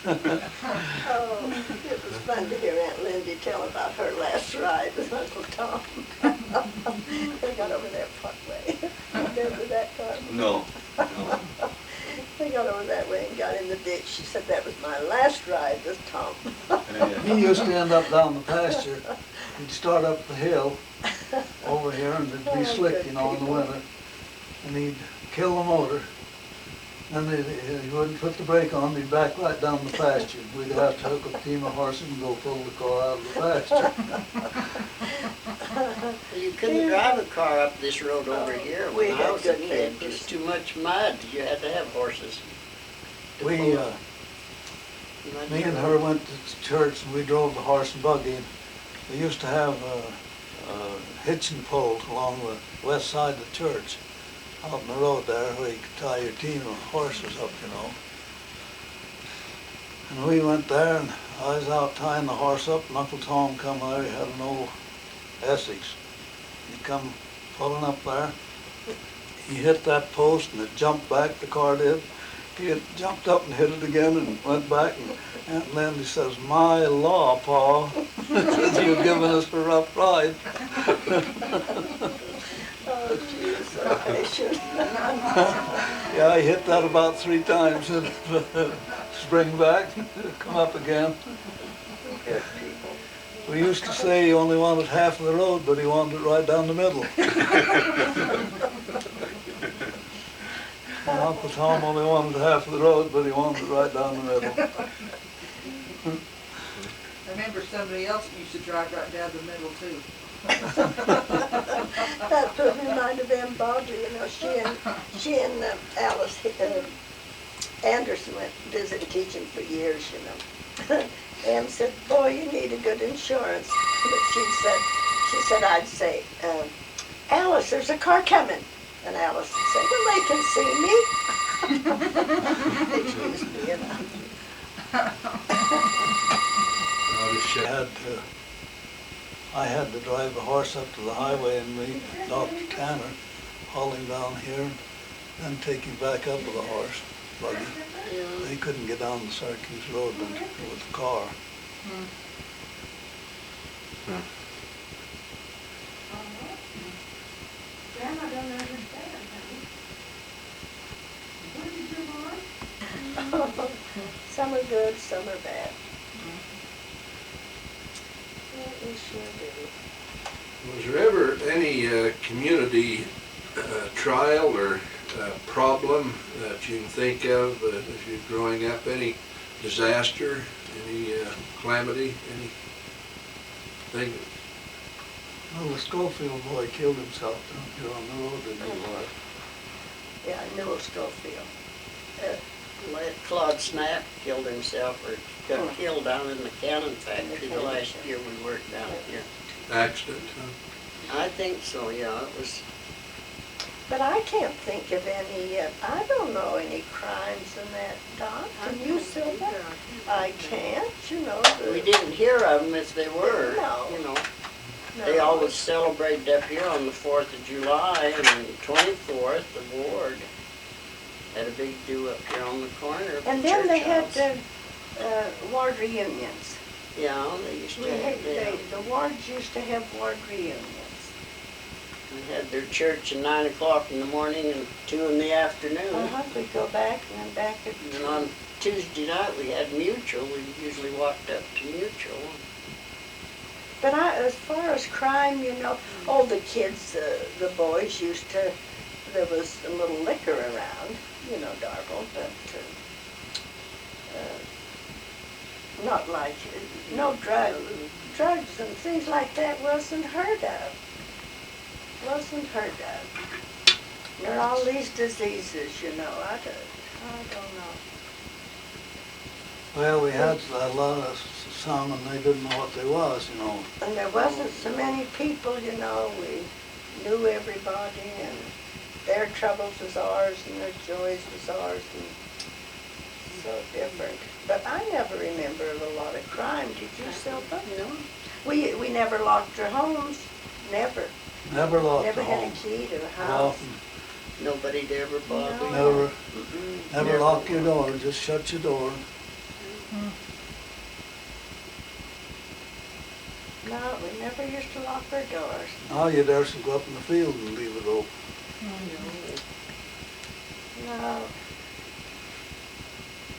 Oh, it was fun to hear Aunt Lindy tell about her last ride with Uncle Tom. They got over there Parkway. Remember that car?
No.
They got over that way and got in the ditch. She said that was my last ride with Tom.
He used to end up down the pasture. He'd start up the hill over here, and it'd be slick, you know, in the winter. And he'd kill the motor. Then he wouldn't put the brake on, he'd back right down the pasture. We'd have to hook a team of horses and go pull the car out of the pasture.
You couldn't drive a car up this road over here
We
when I
had
was a
good
kid.
neighbors.
Just too much mud. You had to have horses. to
We,
pull it.
me and her went to church and we drove the horse and buggy. We used to have hitching poles along the west side of the church, out in the road there where you could tie your team of horses up, you know. And we went there and I was out tying the horse up and Uncle Tom come there, he had an old Essex. He come pulling up there. He hit that post and it jumped back, the car did. He had jumped up and hit it again and went back, and Aunt Lindy says, "My law, Pa," says, "you're giving us a rough ride."
Oh, geez, so patient.
Yeah, I hit that about 3 times and spring back, come up again.
Good people.
We used to say he only wanted half of the road, but he wanted it right down the middle. And Uncle Tom only wanted half of the road, but he wanted it right down the middle.
somebody else used to drive right down the middle too.
That put me in mind of Em Baldry, you know, she and Alice Anderson went visit and teaching for years, you know. Em said, boy, you need a good insurance. But she said, I'd say, Alice, there's a car coming. And Alice would say, well, they can see me. Excuse me, you know.
I had to drive the horse up to the highway and meet Dr. Tanner, haul him down here, and then take him back up with the horse buggy.
Yeah.
They couldn't get down the Syracuse Road with the car.
Grandma don't understand, honey. Some are good, some are bad. Yeah, we sure do.
Was there ever any community trial or problem that you can think of as you're growing up? Any disaster, any calamity, anything?
Well, the Schofield boy killed himself down here on the road, didn't he?
Yeah, Newell Schofield.
Claude Snap killed himself or got killed down in the cannon factory the last year we worked down here.
Accident, huh?
I think so, yeah. It was.
But I can't think of any, I don't know any crimes in that, Don. Can you, Sylvia? I can't, you know.
We didn't hear of them if they were,
No.
you know.
No.
They always celebrated up here on the 4th of July and the 24th, the ward. Had a big do up here on the corner of
And
the
then they
church
had
house.
ward reunions.
Yeah, they used to
We had,
have them.
the wards used to have ward reunions.
They had their church at 9 o'clock in the morning and 2 in the afternoon.
We'd go back and then back at.
And on Tuesday night, we had Mutual. We usually walked up to Mutual.
But as far as crime, you know, all the kids, the boys used to, there was a little liquor around, you know, Darvel, but not like, no drugs and things like that wasn't heard of. Wasn't heard of. There are all these diseases, you know, I don't know.
Well, we had a lot of some and they didn't know what they was, you know.
And there wasn't so many people, you know, we knew everybody and their troubles was ours and their joys was ours and so different. But I never remember a lot of crime, did you, Sylvia?
No.
We never locked our homes, never.
Never locked
Never
the
had a
home.
key to a
Well,
house.
Nobody ever bothered.
No.
Never lock your door, just shut your door.
No, we never used to lock our doors.
Now you dare to go up in the field and leave it open.
No.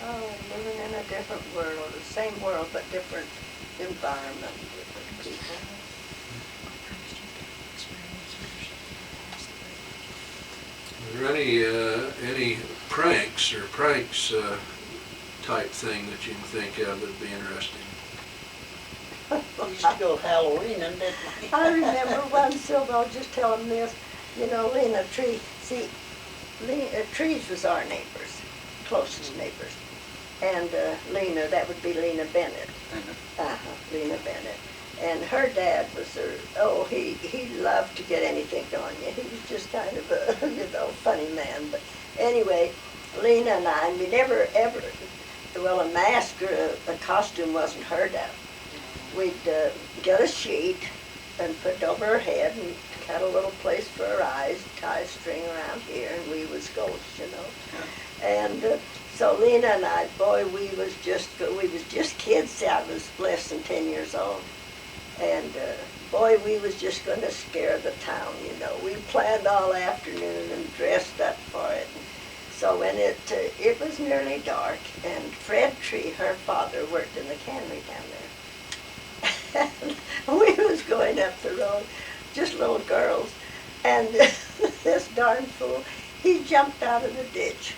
Oh, living in a different world, the same world but different environment, different people.
Are there any pranks or pranks type thing that you can think of that'd be interesting?
We used to go Halloweening, didn't we?
I remember one, Sylvia, I'll just tell them this, you know, Lena Tree, see, Trees was our neighbors, closest neighbors. And Lena, that would be Lena Bennett. Lena Bennett. And her dad was he loved to get anything on you. He was just kind of a, funny man. But anyway, Lena and I, we never ever, a mask or a costume wasn't heard of. We'd get a sheet and put it over her head and cut a little place for her eyes, tie a string around here, and we was ghosts, you know. And so Lena and I, boy, we was just kids. See, I was less than 10 years old. And boy, we was just going to scare the town, you know. We planned all afternoon and dressed up for it. So when it was nearly dark, and Fred Tree, her father, worked in the cannery down there. And we was going up the road, just little girls, and this darn fool, he jumped out of the ditch.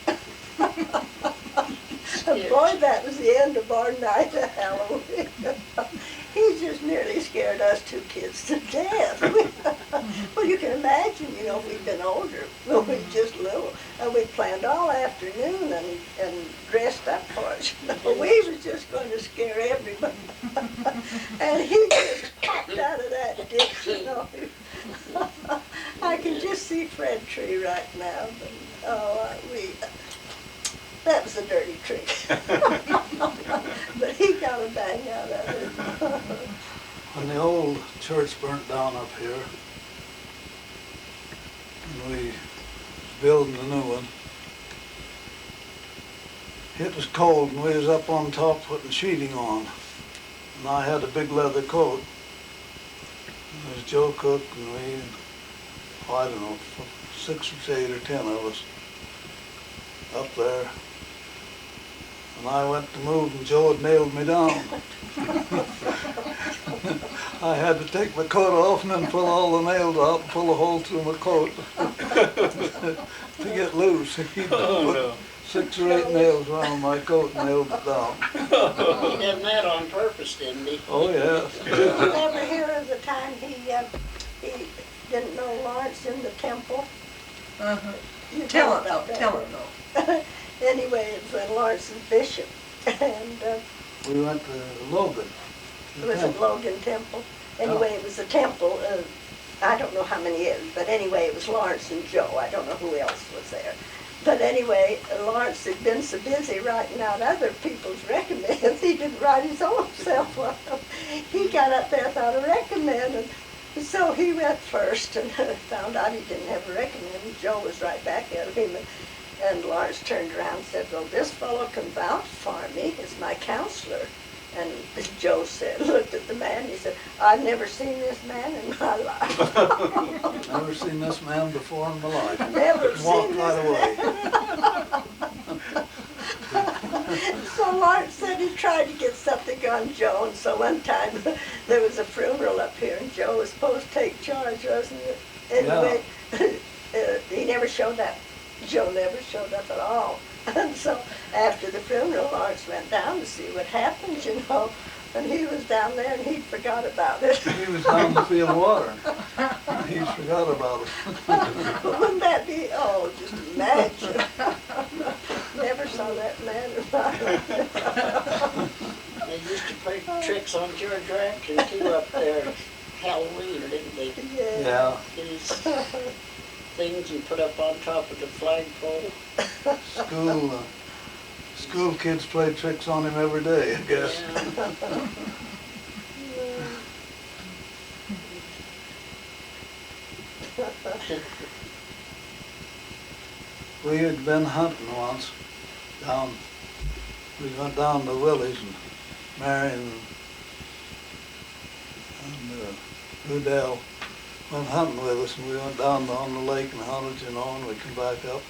scared
Boy,
you.
that was the end of our night of Halloween. He just nearly scared us two kids to death. Well, you can imagine, you know, if we'd been older, we were just little, and we planned all afternoon and dressed up for it. You know, we was just going to scare everybody. And he just popped out of that ditch, you know. I can just see Fred Tree right now, but that was a dirty trick. But he got a bang out of it.
When the old church burnt down up here, and we was building a new one, it was cold and we was up on top putting sheeting on. And I had a big leather coat. There was Joe Cook and we, I don't know, 6 or 8 or 10 of us up there. And I went to move and Joe had nailed me down. I had to take my coat off and then pull all the nails out and pull a hole through my coat to get loose. He put 6 or 8 nails around my coat and nailed it down.
He done that on purpose, didn't he?
Oh, yeah.
Did you ever hear of the time he didn't know Lawrence in the temple?
Uh-huh.
You
Tell
know
it
about
though,
that,
tell
don't
it
you?
though.
Anyway, it was when Lawrence was bishop, and
We went to Logan.
it was at Logan Temple. Anyway, it was a temple. I don't know how many it was, but anyway, it was Lawrence and Joe. I don't know who else was there. But anyway, Lawrence had been so busy writing out other people's recommends, he didn't write his own self one. He got up there without a recommend, and so he went first and found out he didn't have a recommend. Joe was right back at him, and Lawrence turned around and said, well, this fellow can vouch for me as my counselor. And Joe said, looked at the man, and he said, I've never seen this man in my life.
Never seen this man before in my life.
Never
Walked
seen
right away.
this. So Lawrence said he tried to get something on Joe, and so one time there was a funeral up here, and Joe was supposed to take charge, wasn't it? Anyway, he never showed up. Joe never showed up at all. And so after the funeral, Lawrence went down to see what happened, you know, and he was down there and he forgot about it.
He was down the field watering. He forgot about it.
Wouldn't that be, oh, just imagine. Never saw that man in my life.
They used to play tricks on George Rapton too up there, Halloween, didn't they?
Yeah.
These things you put up on top of the flagpole.
School kids play tricks on him every day, I guess.
Yeah.
We had been hunting once we went down to Willie's and Marion and Rudell went hunting with us, and we went down on the lake and hunted, you know, and we come back up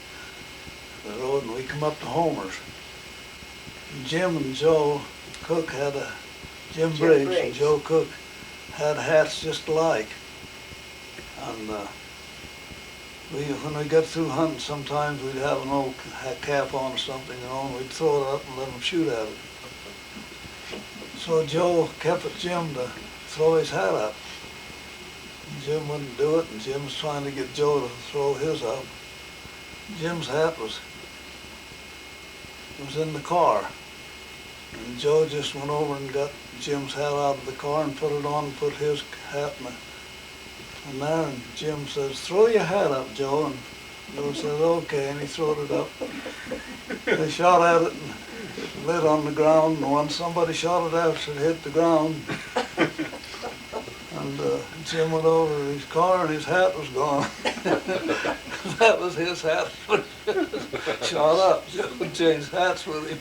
the road and we come up to Homer's. And Jim and Joe Cook had Jim Briggs and Joe Cook had hats just alike. And when we got through hunting, sometimes we'd have an old cap on or something, you know, and we'd throw it up and let them shoot at it. So Joe kept at Jim to throw his hat up. And Jim wouldn't do it, and Jim was trying to get Joe to throw his up. Jim's hat was in the car. And Joe just went over and got Jim's hat out of the car and put it on and put his hat in there, and Jim says, throw your hat up, Joe. And Joe says, okay, and he threw it up. They shot at it and it lit on the ground, and when somebody shot it after it hit the ground, and Jim went over to his car and his hat was gone. That was his hat. Shot up. Joe changed hats with him.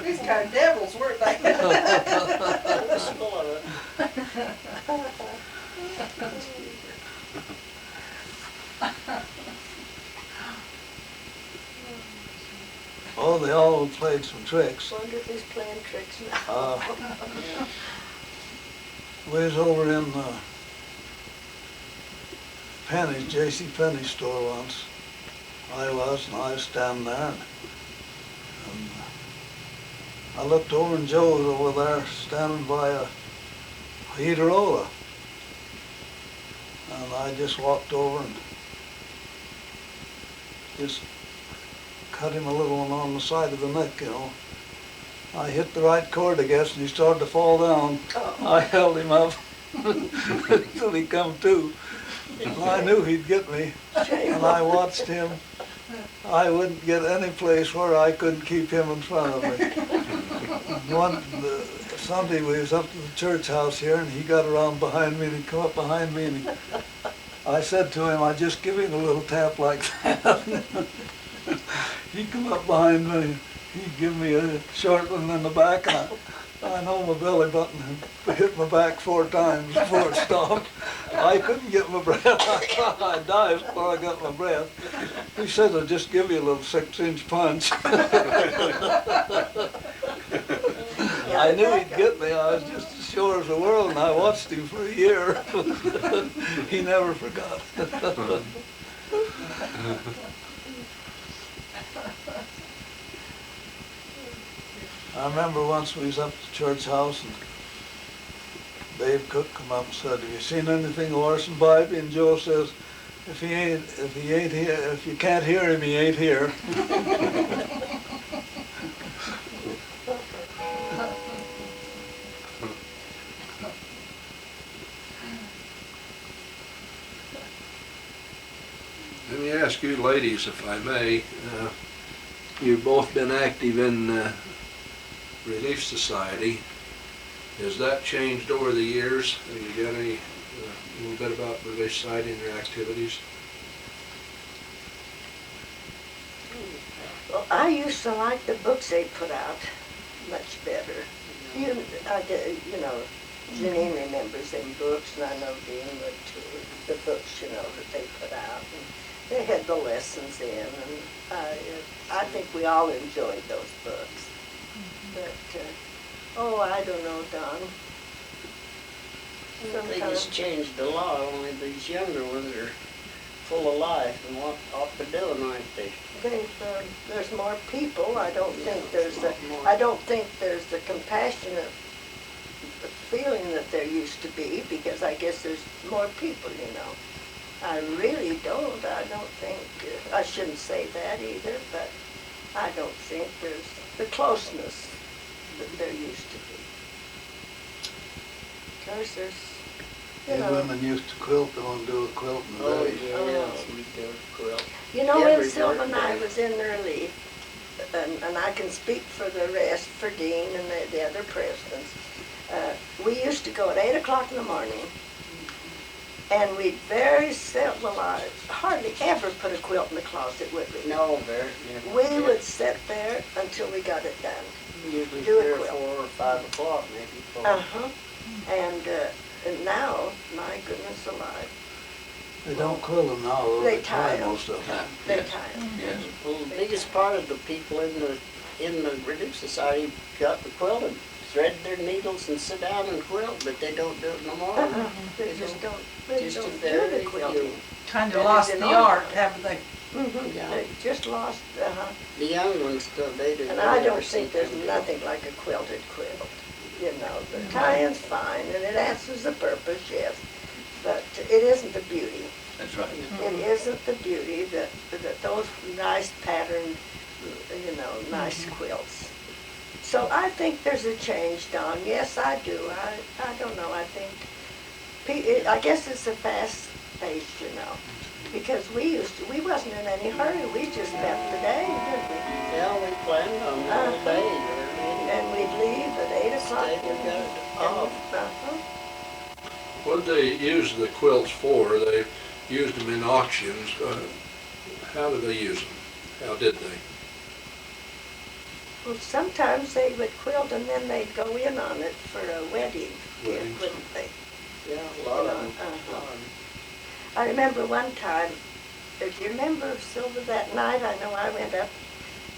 These kind of devils, weren't they?
It was full of it.
Oh, they all played some tricks.
Wonder if he's playing tricks now.
We was over in Penny's, J.C. Penny's store once I was standing there, and I looked over, and Joe was over there standing by a heaterola. And I just walked over and just cut him a little one on the side of the neck, you know. I hit the right chord, I guess, and he started to fall down. I held him up until he come to. And I knew he'd get me, and I watched him. I wouldn't get any place where I couldn't keep him in front of me. Sunday we was up to the church house here, and he got around behind me, and he come up behind me, and I said to him, I just give him a little tap like that. He come up behind me, he'd give me a short one in the back, and I know my belly button had hit my back 4 times before it stopped. I couldn't get my breath. I dived before I got my breath. He said, I'll just give you a little 6-inch punch. I knew he'd get me. I was just as sure as the world, and I watched him for a year. He never forgot. I remember once we was up at the church house, and Dave Cook come up and said, have you seen anything worse than Bobby? And Joe says, if he ain't here, if you can't hear him, he ain't here.
Let me ask you ladies, if I may, you've both been active in Relief Society. Has that changed over the years? Have you got any, a little bit about Relief Society and your activities?
Well, I used to like the books they put out much better. You know, Janine remembers them books, and I know Dean would too. The books, you know, that they put out. And they had the lessons in, and I think we all enjoyed those books. But, oh, I don't know, Don.
They just changed the law, only these younger ones are full of life and what ought to doing, aren't they?
There's more people. I don't think there's the compassionate feeling that there used to be, because I guess there's more people, you know. I really don't. I don't think, I shouldn't say that either, but I don't think there's the closeness that there used to be. Because there's, you know.
Women used to quilt, they won't do a quilt in the
Oh,
day.
yes, we do quilt.
You know, when
Every
Sylvia and I
birthday.
was in the relief, and I can speak for the rest, for Dean and the other presidents, we used to go at 8 o'clock in the morning, and we'd very seldom, well, I hardly ever put a quilt in the closet, would we?
No, very.
We would sit there until we got it done.
Usually
do a
3 or
quilt.
4 or 5 o'clock, maybe. 4.
Uh-huh. And now, my goodness alive,
They don't quilt them now, though.
They tie 'em.
most of them.
they tie 'em.
Yes.
Well, the biggest part of the people in the Relief Society got the quilting, thread their needles and sit down and quilt, but they don't do it no more.
Uh-uh. They just don't do
Just a
the
very
quilting.
few.
Kind
That
of
is
lost
in
the
all
art,
of
haven't they?
Mhm.
Yeah.
They just lost,
The young ones still, they do.
and I don't think there's nothing like a quilted quilt. You know, the tie-in's fine, and it answers the purpose, yes, but it isn't the beauty.
That's right.
It isn't the beauty that those nice patterned, you know, nice quilts. So I think there's a change, Don. Yes, I do. I don't know. I think, I guess it's a fast pace, you know, because we wasn't in any hurry. We just spent the day, didn't we?
Yeah, we planned on the whole day, or
And we'd leave at 8 o'clock.
Stay
and-
together.
and- uh-huh.
What did they use the quilts for? They used them in auctions. How did they use them? How did they?
Well, sometimes they would quilt and then they'd go in on it for a wedding gift,
Weddings.
wouldn't they?
yeah, a lot of them.
Uh-huh.
lot of 'em.
I remember one time, do you remember, Sylvia, that night? I know I went up,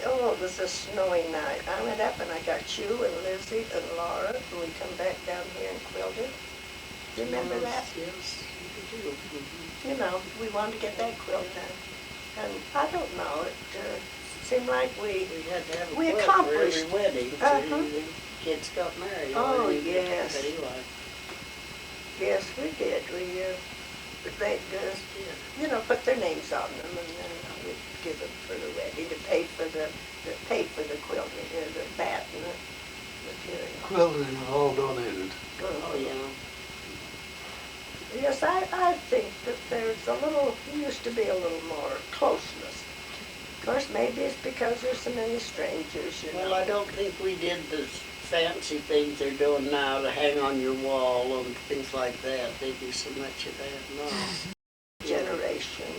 oh, it was a snowy night. I went up and I got you and Lizzie and Laura, and we come back down here and quilted. Do you remember that?
Yes, you do. Mhm.
You know, we wanted to get that quilt done. And I don't know, it seemed like we
had to have a
We
quilt for every
accomplished.
wedding.
Uh-huh.
The kids got married.
Oh,
or you get
yes.
petty wife.
yes, we did. They'd you know, put their names on them, and then we'd give them for the wedding to pay for the quilting, the bat and the material.
Quilting was all donated.
Oh, yeah.
Yes, I think that used to be a little more closeness. Of course, maybe it's because there's so many strangers, you know.
Well, I don't think we did the fancy things they're doing now to hang on your wall and things like that. They do so much of that now.
Generation.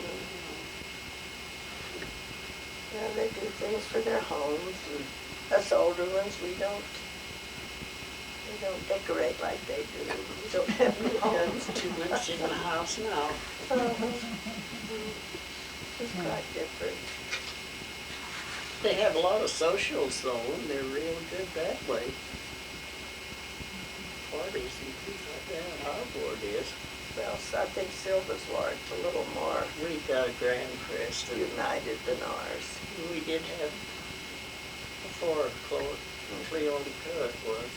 Yeah, they do things for their homes, and us older ones, we don't decorate like they do. We don't have new homes.
Too much in the house now.
It's quite different.
They have a lot of socials though, and they're real good that way. Parties and things like that. Our board is.
Well, so I think Sylva's ward's a little more
We've got a grand crest.
united than ours.
We did have before Cleo and Cook was.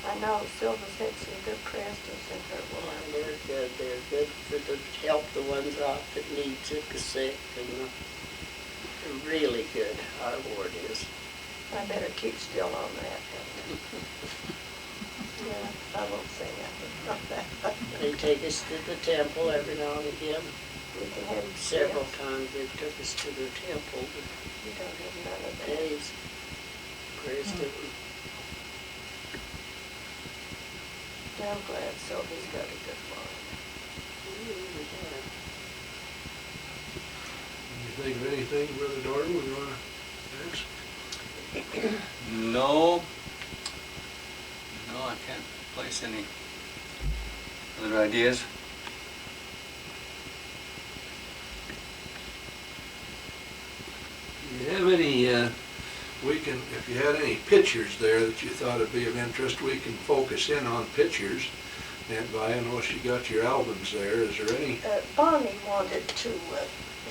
I know Sylva's had some good presidents in her
Yeah,
ward.
they're good. They're good for to help the ones out that need the sick, and they're really good. Our ward is.
I better keep still on that. Yeah, I won't say nothing about that.
They take us to the temple every now and again.
We can have
Several
yes.
times they took us to the temple.
We don't have none of that.
Days. Praise to them.
I'm glad Sylvia's got a good one.
You think of anything, Brother Darrell, we want to ask?
No. No, I can't place any other ideas.
Do you have any, if you had any pictures there that you thought would be of interest, we can focus in on pictures. And I know she got your albums there. Is there any?
Bonnie wanted to,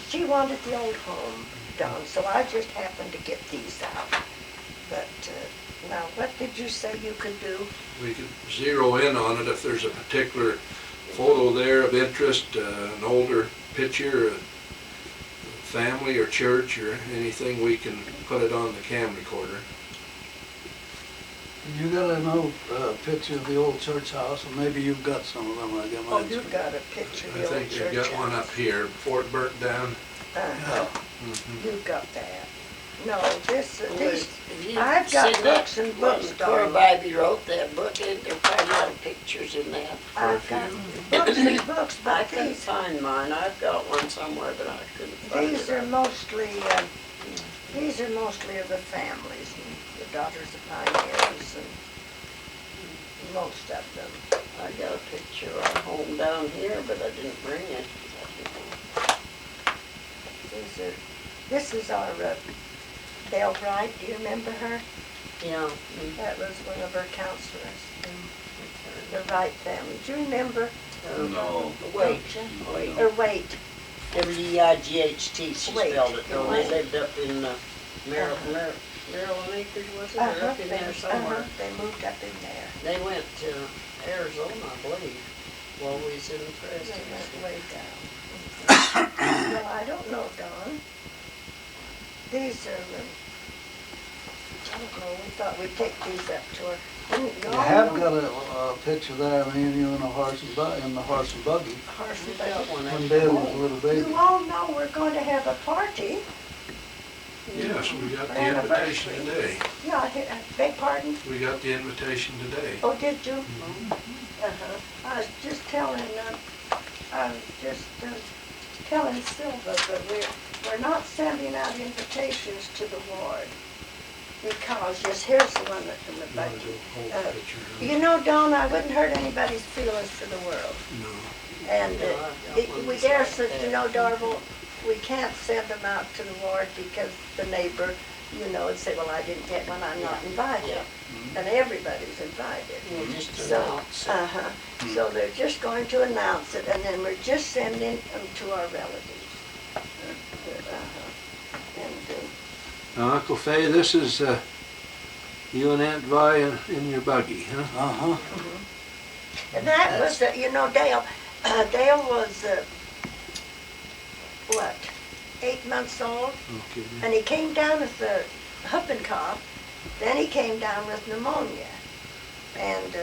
she wanted the old home done, so I just happened to get these out. But now, what did you say you could do?
We could zero in on it if there's a particular photo there of interest, an older picture, a family or church or anything, we can put it on the cam recorder.
You got an old picture of the old church house, and maybe you've got some of them, I guess.
Oh, you got a picture of
I
the old
think
church
they've got one
house.
up here before it burnt down.
Uh-huh.
Mhm.
You got that. No, these,
If you
I've got
seen that
books and books,
one Cora
darling.
Bybee wrote that book, and there's probably a lot of pictures in that.
I've got books and books,
I
but
couldn't find mine. I've got one somewhere, but I couldn't find
these
it.
are mostly of the families and the daughters of pioneers and most of them.
I got a picture of our home down here, but I didn't bring it. 'Cause I didn't
This is our Belle Wright. Do you remember her?
Yeah.
That was one of her counselors. The Wright family. Do you remember?
No.
Wait.
Or wait.
W-E-I-G-H-T, she
Wait.
spelled it, though. They
Wait.
lived up in Maryland Acres, was it? Or up in there somewhere.
They moved up in there.
They went to Arizona, I believe, while we was in the
They
presidency.
went way down. Well, I don't know, Don. These are, I don't know, we thought we'd take these up to her.
You have got a picture there, me and you in the horse and buggy,
Horse and
We got
buggy.
one
when
up
Dad
there.
was a little baby.
You all know we're going to have a party.
Yes, we got the
Anniversary.
invitation today.
Yeah, beg pardon?
We got the invitation today.
Oh, did you? Uh-huh. I was just telling Sylvia that we're not sending out invitations to the ward. Because, yes, here's the one that's in the
You wanna
budget.
do a whole picture of it?
You know, Dawn, I wouldn't hurt anybody's feelings for the world.
No.
And
Yeah, I've got one
we
just
dare
like
say,
that.
you know, Darvel, we can't send them out to the ward because the neighbor you know, and say, well, I didn't get one, I'm not invited.
Yeah.
And everybody's invited.
We'll just
So,
announce it.
so they're just going to announce it, and then we're just sending them to our relatives. And,
Now, Uncle Fay, this is you and Aunt Vi in your buggy, huh?
Uh-huh.
and that was, you know, Dale, Dale was, what, 8 months old?
Okay.
And he came down with the whooping cough, then he came down with pneumonia. And,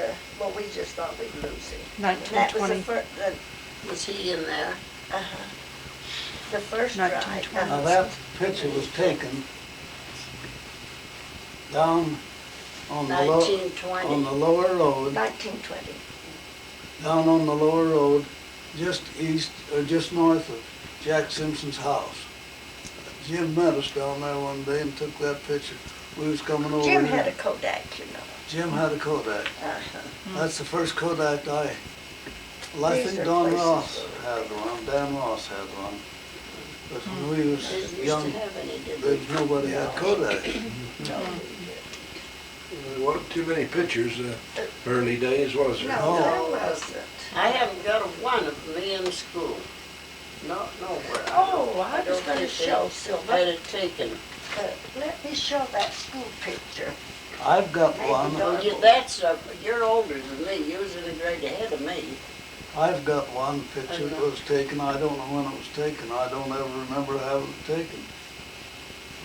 well, we just thought we'd lose him. And that was the
1920.
Was he in there?
the first ride.
1920.
Now that picture was taken down on the on
1920.
the lower road,
1920.
down on the lower road, just east, or just north of Jack Simpson's house. Jim met us down there one day and took that picture. We was coming over
Jim
here.
had a Kodak, you know.
Jim had a Kodak.
Uh-huh.
That's the first Kodak well, I
These
think
are
Don
places
Ross
where-
had one, Dan Ross had one. But when we was
Didn't used
young,
to have any, did
there
we?
was nobody had Kodak.
There wasn't too many pictures early days, was there?
No,
Oh.
there wasn't.
I haven't got one of me in school. Not nowhere.
Oh, I was
don't
gonna
think they
show
had
Sylvia.
it taken.
Let me show that school picture.
I've got
Maybe
one.
not.
Oh, that's, you're older than me. You was in a grade ahead of me.
I've got one picture that was taken. I don't know when it was taken. I don't ever remember having it taken.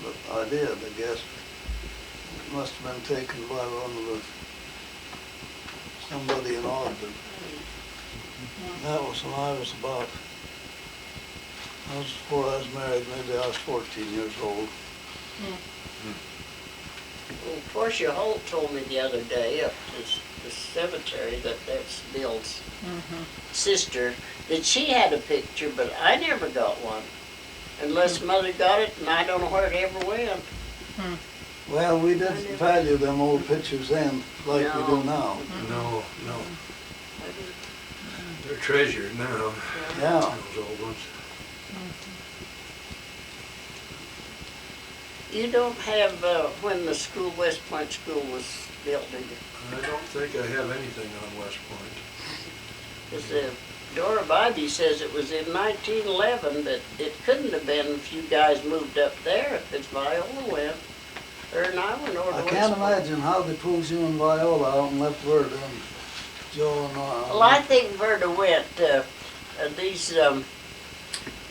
But I did, I guess. It must have been taken by somebody in Ogden. That was when I was about, that was before I was married. Maybe I was 14 years old.
Well, Portia Holt told me the other day up the cemetery that's Bill's sister, that she had a picture, but I never got one. Unless Mother got it, and I don't know where it ever went.
Well, we didn't value them old pictures then like we do now.
No, no. They're treasured now,
Yeah.
those old ones.
You don't have, when the school, West Point School was built, do you?
I don't think I have anything on West Point.
Because Dora Bybee says it was in 1911, but it couldn't have been if you guys moved up there, because Viola went. Her and I went over to
I
West
can't
Point.
imagine how they pulled you and Viola out and left Verda and Joe and
Well, I think Verda went, these,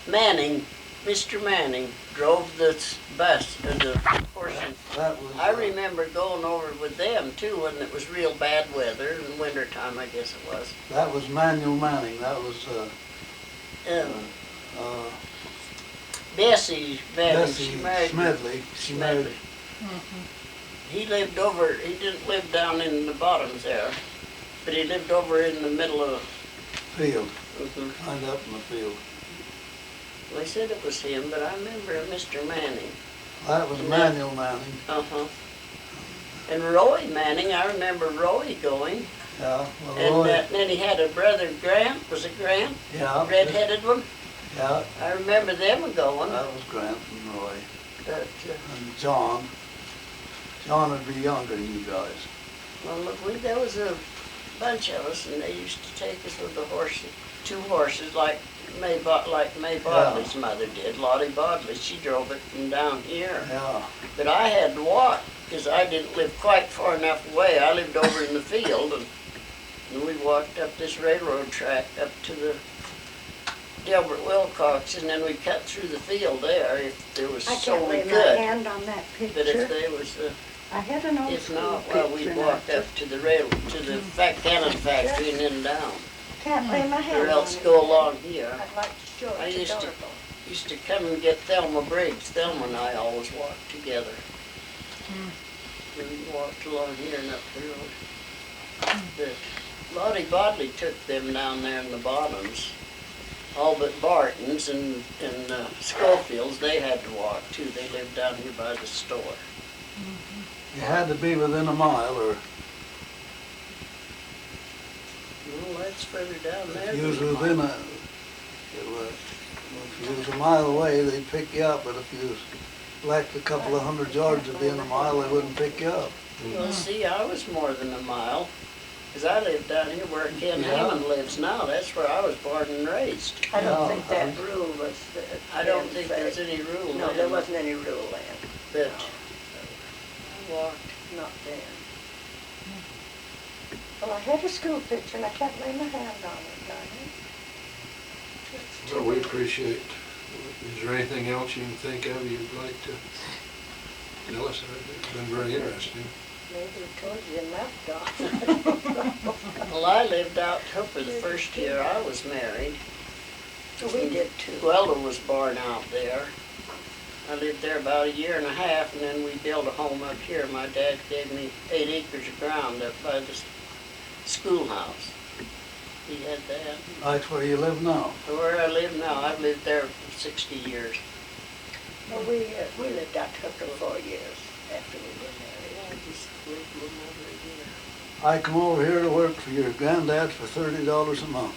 Manning, Mr. Manning, drove the bus, the portion.
That was.
I remember going over with them too when it was real bad weather, in winter time, I guess it was.
That was Manuel Manning. That was
Bessie Manning,
Bessie
she married
Smedley. She married.
He lived over, he didn't live down in the bottoms there, but he lived over in the middle of,
Field,
mhm.
kind up in the field.
They said it was him, but I remember Mr. Manning.
That was Manuel Manning.
Uh-huh. And Roy Manning, I remember Roy going.
Yeah. Well,
And
Roy,
then he had a brother, Grant, was it Grant?
yeah.
Red-headed one?
Yeah.
I remember them going.
That was Grant and Roy
But,
and John. John would be younger than you guys.
well, look, there was a bunch of us, and they used to take us with the horses, 2 horses, like May Bodley's mother did. Lottie Bodley, she drove it from down here.
Yeah.
But I had to walk, because I didn't live quite far enough away. I lived over in the field, and we walked up this railroad track up to the Delbert Wilcox, and then we cut through the field there if there was
I
so
can't
we
lay my
could.
hand on that
But if
picture.
there was,
I had an old
if
school
not, well, we
picture,
walked
and I
up to the rail, to the cannon factory and then down.
can't lay my hand
Or
on
else
it.
go along here.
I'd like to show
I
it to
used to-
Dorothy.
Used to come and get Thelma Briggs. Thelma and I always walked together. And we walked along here and up the road. But Lottie Bodley took them down there in the bottoms. All but Barton's and Schofield's, they had to walk too. They lived down here by the store.
You had to be within a mile, or
Well, that's further down there.
if you was
than
within
mine.
if you was a mile away, they'd pick you up. But if you was lacked a couple of 100 yards of being a mile, they wouldn't pick you up.
Well, see, I was more than a mile, 'cause I lived down here where Ken
Yeah.
Hammond lives now. That's where I was born and raised.
I don't
No,
think that rule was.
I don't
then,
think
but-
there's any rule
No,
then,
there wasn't any rule then.
But
No,
I walked.
not then. Well, I had a school picture and I can't lay my hand on it, darling. It's
Well, we
too-
appreciate, is there anything else you can think of you'd like to tell us? It's been very interesting.
Maybe I told you enough, Don.
Well, I lived out Hooper the first year I was married.
We did too.
Gwelder was born out there. I lived there about a year and a half, and then we built a home up here. My dad gave me 8 acres of ground up by the schoolhouse. He had that.
Right where you live now.
Where I live now, I've lived there for 60 years.
Well, we lived out Hooker 4 years after we were married.
I just lived a little over a year.
I come over here to work for your granddad for $30 a month.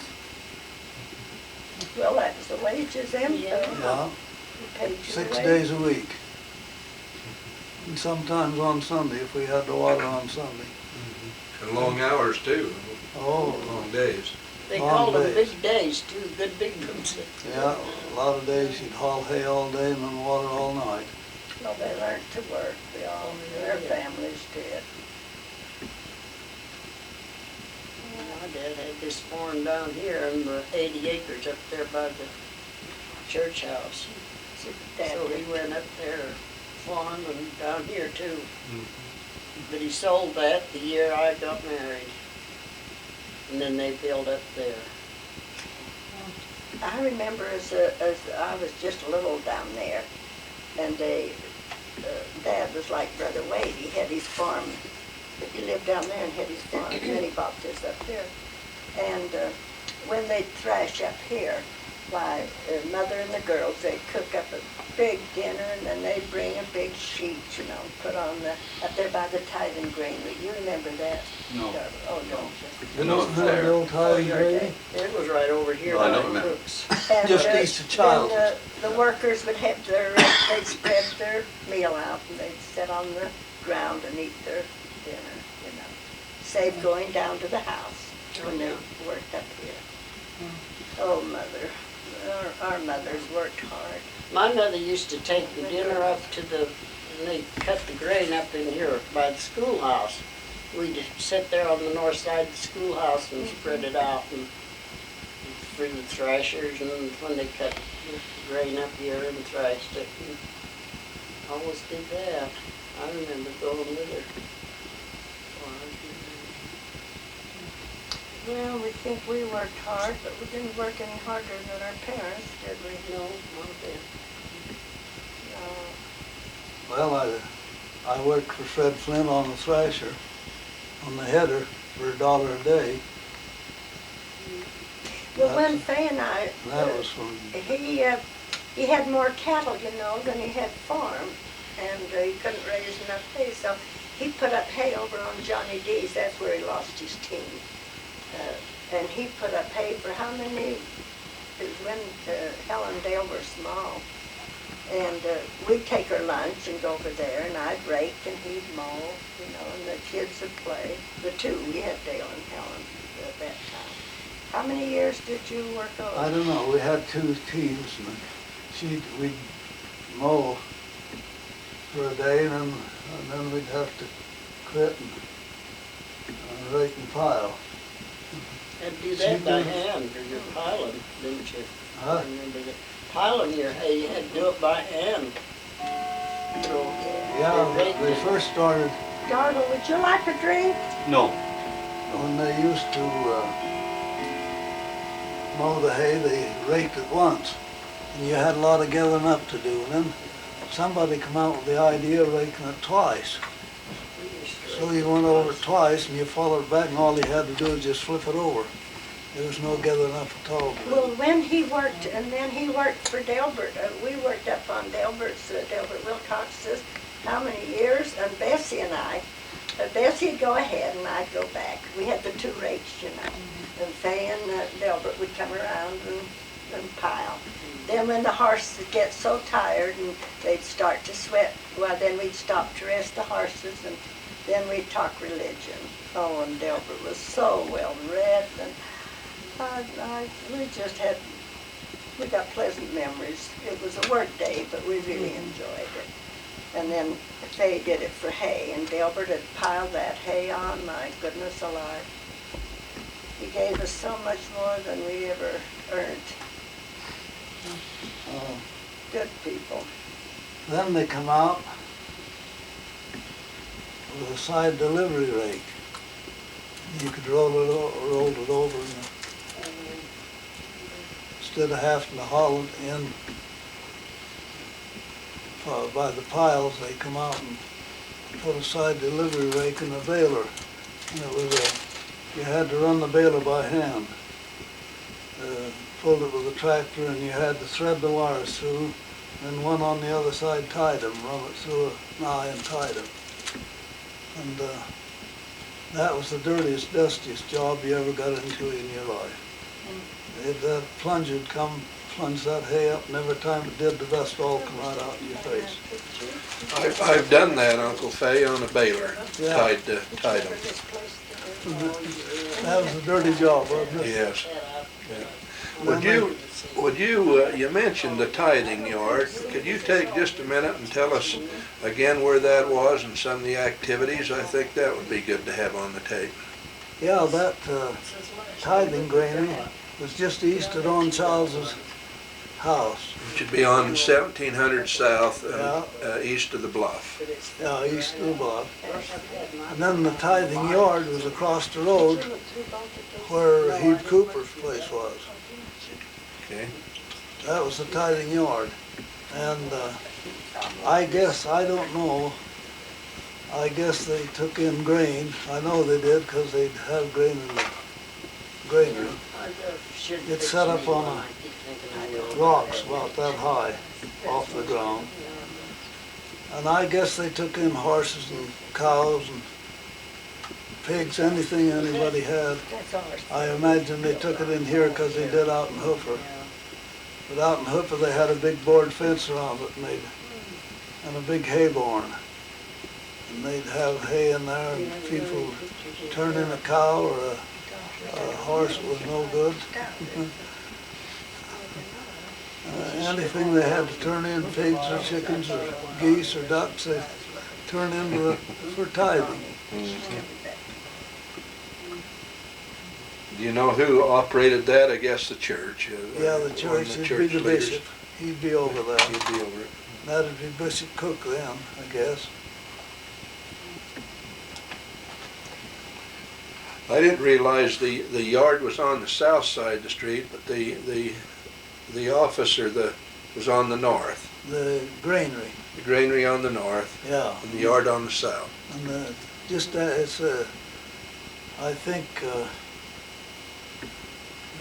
Well, that was the wages then.
Yeah.
Yeah,
We paid you
6
the
days a week. And sometimes on Sunday, if we had the water on Sunday.
And long hours too,
Oh,
long days.
They
Long
called them
days.
big days too, good big ones.
yeah, a lot of days you'd haul hay all day and then water all night.
Well, they learned to work. Their families did.
My dad had this farm down here and the 80 acres up there by the church house.
Dad
So
did.
he went up there farm and down here too.
Mhm.
But he sold that the year I got married. And then they built up there.
I remember as I was just a little down there, and Dad was like Brother Wade. He had his farm. He lived down there and had his farm, and then he bought this up there. And when they'd thrash up here, why, Mother and the girls, they'd cook up a big dinner, and then they'd bring a big sheet, you know, put on up there by the tithing granary. You remember that?
No.
Oh, don't
You
No,
don't
it's
know
there.
the old
you?
time,
your
Grady?
day.
It was right over here
No, I
by
don't
the
remember.
cooks.
And,
Just east of Charles.
then, the workers would have they'd spread their meal out and they'd sit on the ground and eat their dinner, you know. Save going down to the house when they worked up here. Oh, Mother, our mothers worked hard.
My mother used to take the dinner up to and they cut the grain up in here by the schoolhouse. We'd sit there on the north side of the schoolhouse and spread it out and through the thrashers, and when they cut the grain up here and thrashed it, and always did that. I remember going with her.
Well, we think we worked hard, but we didn't work any harder than our parents, did we?
No, not a bit.
No.
Well, I worked for Fred Flint on the thrasher, on the header, for $1 a day.
Well, when Fay and I,
And that was from,
he had more cattle, you know, than he had farm, and he couldn't raise enough hay, so he put up hay over on Johnny D's. That's where he lost his team. And he put up hay for how many? It was when Helen and Dale were small. And we'd take our lunch and go over there, and I'd rake and he'd mow, you know, and the kids would play. The two, we had Dale and Helen at that time. How many years did you work on?
I don't know, we had 2 teams, and we'd mow for a day, and then we'd have to quit and rake and pile.
Had to do that by hand, or you're piling, didn't you?
Huh?
I remember that. Piling your hay, you had to do it by hand. So,
Yeah,
they raked
they
it.
first started,
Darla, would you like a drink?
No.
when they used to mow the hay, they raked it once. And you had a lot of gathering up to do. And then somebody come out with the idea of raking it twice. So you went over it twice and you followed back, and all you had to do was just flip it over. There was no gathering up at all.
Well, when he worked, and then he worked for Delbert, we worked up on Delbert's, Delbert Wilcox's, how many years? And Bessie and I, Bessie'd go ahead and I'd go back. We had the 2 rakes, you know. And Fay and Delbert would come around and and pile. Then when the horses get so tired and they'd start to sweat, well, then we'd stop to rest the horses, and then we'd talk religion. Oh, and Delbert was so well read, and we got pleasant memories. It was a work day, but we really enjoyed it. And then Fay did it for hay, and Delbert had piled that hay on, my goodness alive. He gave us so much more than we ever earned. Good people.
Then they come out with a side delivery rake. You could roll it over, and instead of having to haul it in by the piles, they come out and put a side delivery rake in a baler. And it was you had to run the baler by hand. Pulled it with a tractor, and you had to thread the wires through, and one on the other side tied them, run it through an eye and tied them. And that was the dirtiest, dustiest job you ever got into in your life. That plunger would come, plunge that hay up, and every time it did, the dust all come right out in your face.
I've done that, Uncle Fay, on a baler,
Yeah.
tied them.
That was a dirty job, wasn't it?
Yes. Would you, you mentioned the tithing yard. Could you take just a minute and tell us again where that was and some of the activities? I think that would be good to have on the tape.
Yeah, that tithing granary was just east of Don Charles's house.
It should be on 1700 South,
Yeah.
east of the bluff.
Yeah, east of the bluff. And then the tithing yard was across the road where Heath Cooper's place was.
Okay.
That was the tithing yard. And I guess, I don't know, I guess they took in grain. I know they did because they'd have grain in the granary. It's set up on rocks about that high off the ground. And I guess they took in horses and cows and pigs, anything anybody had. I imagine they took it in here because they did out in Hoofer. But out in Hoofer they had a big board fence around it and a big hay barn. And they'd have hay in there, and people turn in a cow or a horse was no good. Anything they had to turn in, pigs or chickens or geese or ducks, they turn into for tithing.
Do you know who operated that? I guess the church.
Yeah, the church, it'd be the
leaders.
bishop. He'd be over that.
He'd be over it.
That'd be Bishop Cook then, I guess.
I didn't realize the yard was on the south side of the street, but the office was on the north.
The granary.
The granary on the north,
Yeah.
and the yard on the south.
And it's I think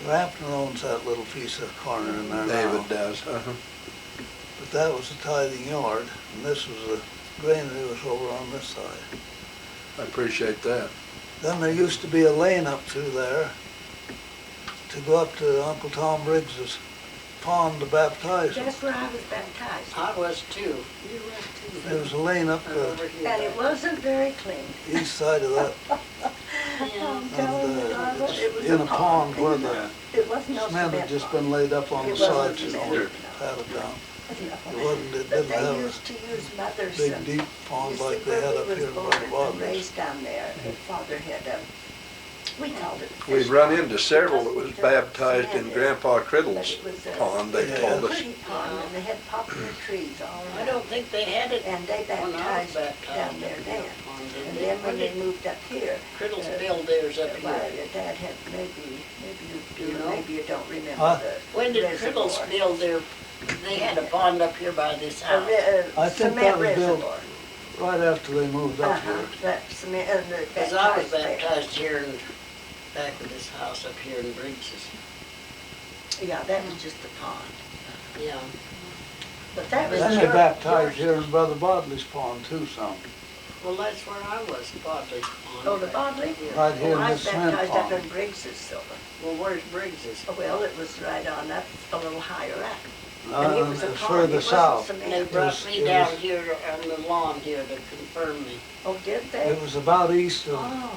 Rampton owns that little piece of corner in there now.
David does.
But that was the tithing yard, and this was the granary was over on this side.
I appreciate that.
Then there used to be a lane up through there to go up to Uncle Tom Briggs's pond to baptize them.
That's where I was baptized.
I was too.
You were too.
There was a lane up the
Over here.
And it wasn't very clean.
east side of that,
I'm telling you, I was, it was
in a pond where the
It wasn't no
cement had just been laid up on the
It wasn't
sides and
cement.
patted down. It
But
didn't
they
have
used to use
a
mothers
big
and,
deep
you
pond
see,
like they
where
had
we
up
was
here in
born
Brother
and
Bobby's.
raised down there, and Father had we called it. a
We've
fish
run
pond.
into several that was baptized in Grandpa Criddle's
But it was
pond, they
Yeah.
told
a
us.
pretty pond, and they had poplar trees all
I
around.
don't think they had it
And they
when I was
baptized
baptized.
down there then.
And
And then when they moved up here,
Criddle's built theirs up
well,
here.
your dad had, maybe you do,
You know?
maybe you don't remember
Huh?
the
When did
reservoir.
Criddle's build their, they had a pond up here by this
A
house.
I think
cement
that was built
reservoir.
right after they moved up
Uh-huh,
here.
that cement, and the
Because I was
there.
baptized here in, back of this house up here in Briggs's.
Yeah, that was just the pond.
Yeah.
But that was
Then they
your-
baptized here in Brother Bodley's pond too some.
Well, that's where I was, Bodley.
Oh, the Bodley?
Right here
Oh,
in
I
this
was
cement
baptized up
pond.
in Briggs's, Silver.
Well, where's Briggs's?
Oh, well, it was right on up, a little higher up. And it was a
It's
pond,
further
it wasn't
south.
They
cement.
brought me
it
down
was-
here on the lawn here to confirm me.
Oh, did they?
It was about east of
Oh,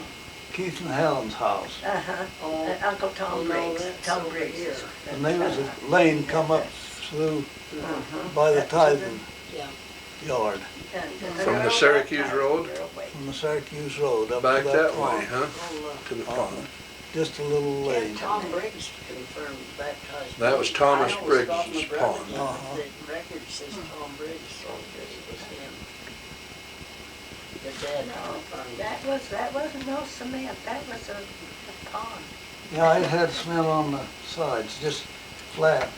Keith and Helen's house.
uh-huh.
Oh,
Uncle Tom
oh, no,
Briggs,
that's
Tom
over
Briggs.
here.
And there was a lane come up through
Uh-huh.
by the
Up to
tithing
yeah.
yard
From the Syracuse Road?
from the Syracuse Road up
Back
to
that
pond.
way, huh?
Well,
To the
Uh,
pond.
Just a little lane.
Tom Briggs confirmed baptized.
That was
me.
Thomas
I always thought my
Briggs's
brother
pond.
did,
Uh-huh.
but the record says Tom Briggs, so it was him. The dad
No,
confirmed.
that wasn't no cement, that was a pond.
Yeah, it had cement on the sides, just flat.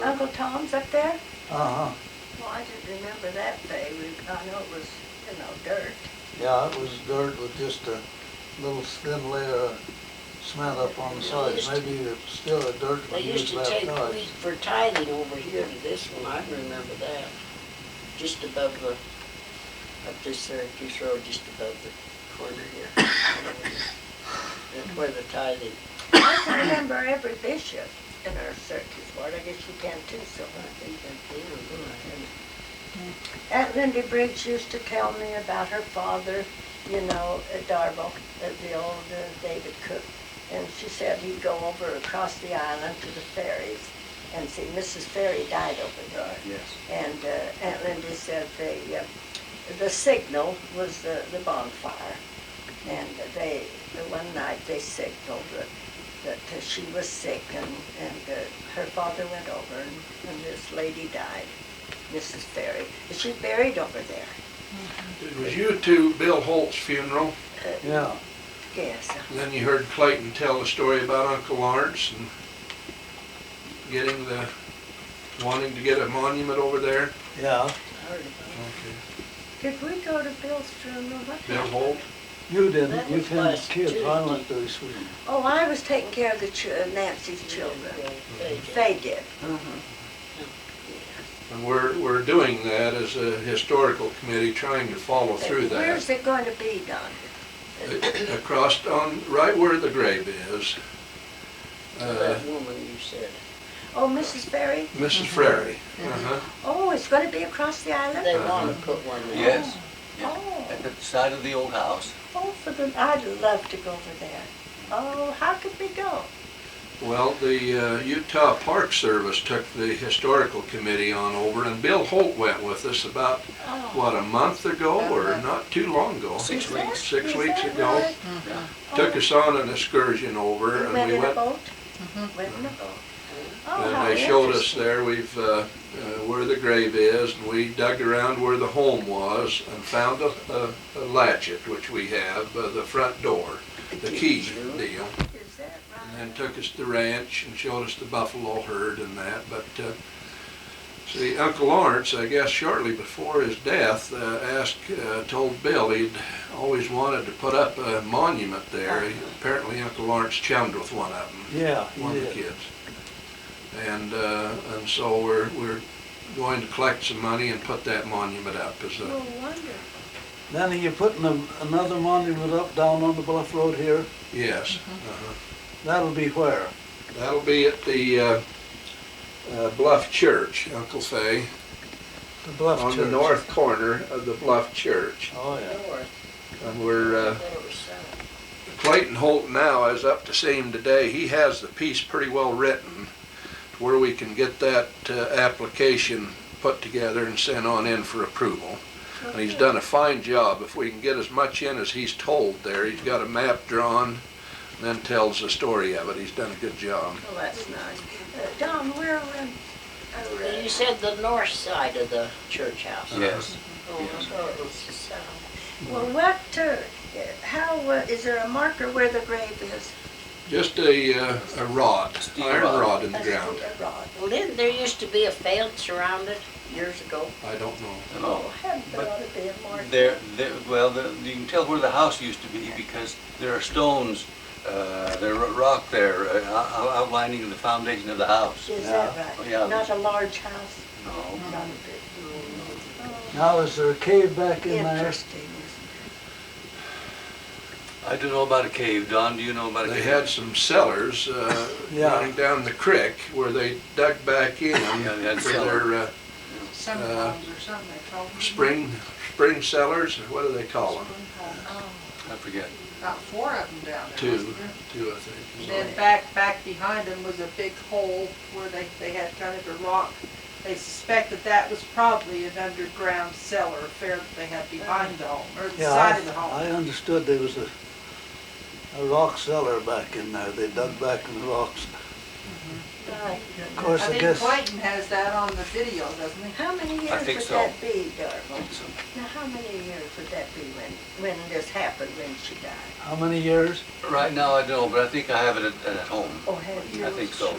Uncle Tom's up there?
Uh-huh.
Well, I didn't remember that, Fay. I know it was, dirt.
Yeah, it was dirt with just a little thin layer of cement up on the sides. Maybe it's still a dirt
They
when
used to
used
take
baptized.
wheat for tithing over here to this one, I remember that. Just above the, up this Syracuse Road, just above the corner here. That's where the tithing.
I can remember every bishop in our Syracuse ward. I guess you can too, Sylvia.
I think I can,
Aunt Lindy Briggs used to tell me about her father, at Darville, the old David Cook. And she said he'd go over across the island to the ferries. And see, Mrs. Ferry died over there.
Yes.
And Aunt Lindy said the signal was the bonfire. And one night they signaled that she was sick and her father went over and this lady died, Mrs. Ferry. She's buried over there.
It was you to Bill Holt's funeral,
Yeah,
Yes.
and then you heard Clayton tell the story about Uncle Lawrence and wanting to get a monument over there.
yeah.
I heard about
Okay.
Did we go to Bill's funeral? What
Bill
happened?
Holt?
You didn't.
That
You
was
tended
last
kids. I went
Tuesday.
to his funeral.
Oh, I was taking care of Nancy's children.
it.
They did.
And we're doing that as a historical committee, trying to follow through
Where's
that.
it going to be done?
Across right where the grave is.
That woman you said.
Oh, Mrs. Ferry?
Mrs. Frary. Uh-huh.
Oh, it's going to be across the island?
They want to put one there.
Yes,
Oh,
at the side of the old house.
I'd love to go over there. Oh, how could we go?
Well, the Utah Park Service took the historical committee on over, and Bill Holt went with us about,
Oh.
a month ago or not too long ago?
6
Is that-
weeks.
6
is
weeks
that
ago.
right?
Took us on an excursion over,
You
and
went
we
in a
went,
boat? Went in a boat. Oh,
and
how
they showed us
interesting.
there, where the grave is, and we dug around where the home was and found a latchet, which we have, the front door, the key deal.
Is that
And then
right?
took us to the ranch and showed us the buffalo herd and that. But see, Uncle Lawrence, I guess shortly before his death, told Bill he'd always wanted to put up a monument there. Apparently Uncle Lawrence chummed with one of them,
Yeah, he
one of the
did.
kids. And so we're going to collect some money and put that monument up as
Oh,
a,
wonderful.
Then are you putting another monument up down on the bluff road here?
yes. Uh-huh.
That'll be where?
That'll be at the Bluff Church, Uncle Fay.
The bluff
On
church.
the north corner of the Bluff Church.
Oh, yeah.
North.
And we're,
I thought it was south.
Clayton Holt now is up to see him today. He has the piece pretty well written to where we can get that application put together and sent on in for approval. And he's done a fine job. If we can get as much in as he's told there, he's got a map drawn and then tells the story of it. He's done a good job.
Well, that's nice. Don, where in?
You said the north side of the church house.
Yes.
Oh, I thought it was the south.
Well, is there a marker where the grave is?
Just a rod,
Steel
iron
rod.
rod in the ground.
A rod.
Well, didn't there used to be a fence around it years ago?
I don't know.
Oh, hadn't there
But
ought to be a marker?
You can tell where the house used to be because there are stones, there are rock there outlining the foundation of the house.
Is that right?
Yeah.
Not a large house?
No.
Not a big.
Now, is there a cave back in there?
Interesting.
I don't know about a cave. Don, do you know about a
They
cave?
had some cellars
Yeah.
running down the creek where they dug back in
Yeah, they had
for
cellar.
their
Summer homes or something they call them.
spring cellars, or what do they call them?
I forget.
About 4 of them down there.
Two,
wasn't there?
two I think.
And then back behind them was a big hole where they had kind of a rock. They suspected that was probably an underground cellar affair that they had behind the home, or the
Yeah,
side of the
I
home.
understood there was a rock cellar back in there. They dug back in the rocks.
Right.
Of course,
I
I
think
guess,
Clayton has that on the video, doesn't he?
How many years
think
would
so.
that be, Darla? Now, how many years would that be when this happened, when she died?
how many years?
Right now, I don't know, but I think I have it at home.
Or have you?
I think so.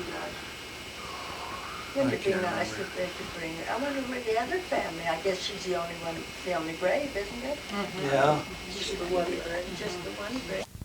Wouldn't it be
can't
nice
remember.
if they could bring her? I wonder where the other family, I guess she's the only one, the only grave, isn't it?
Mm-hmm.
Yeah.
Just the one grave. Just the one grave.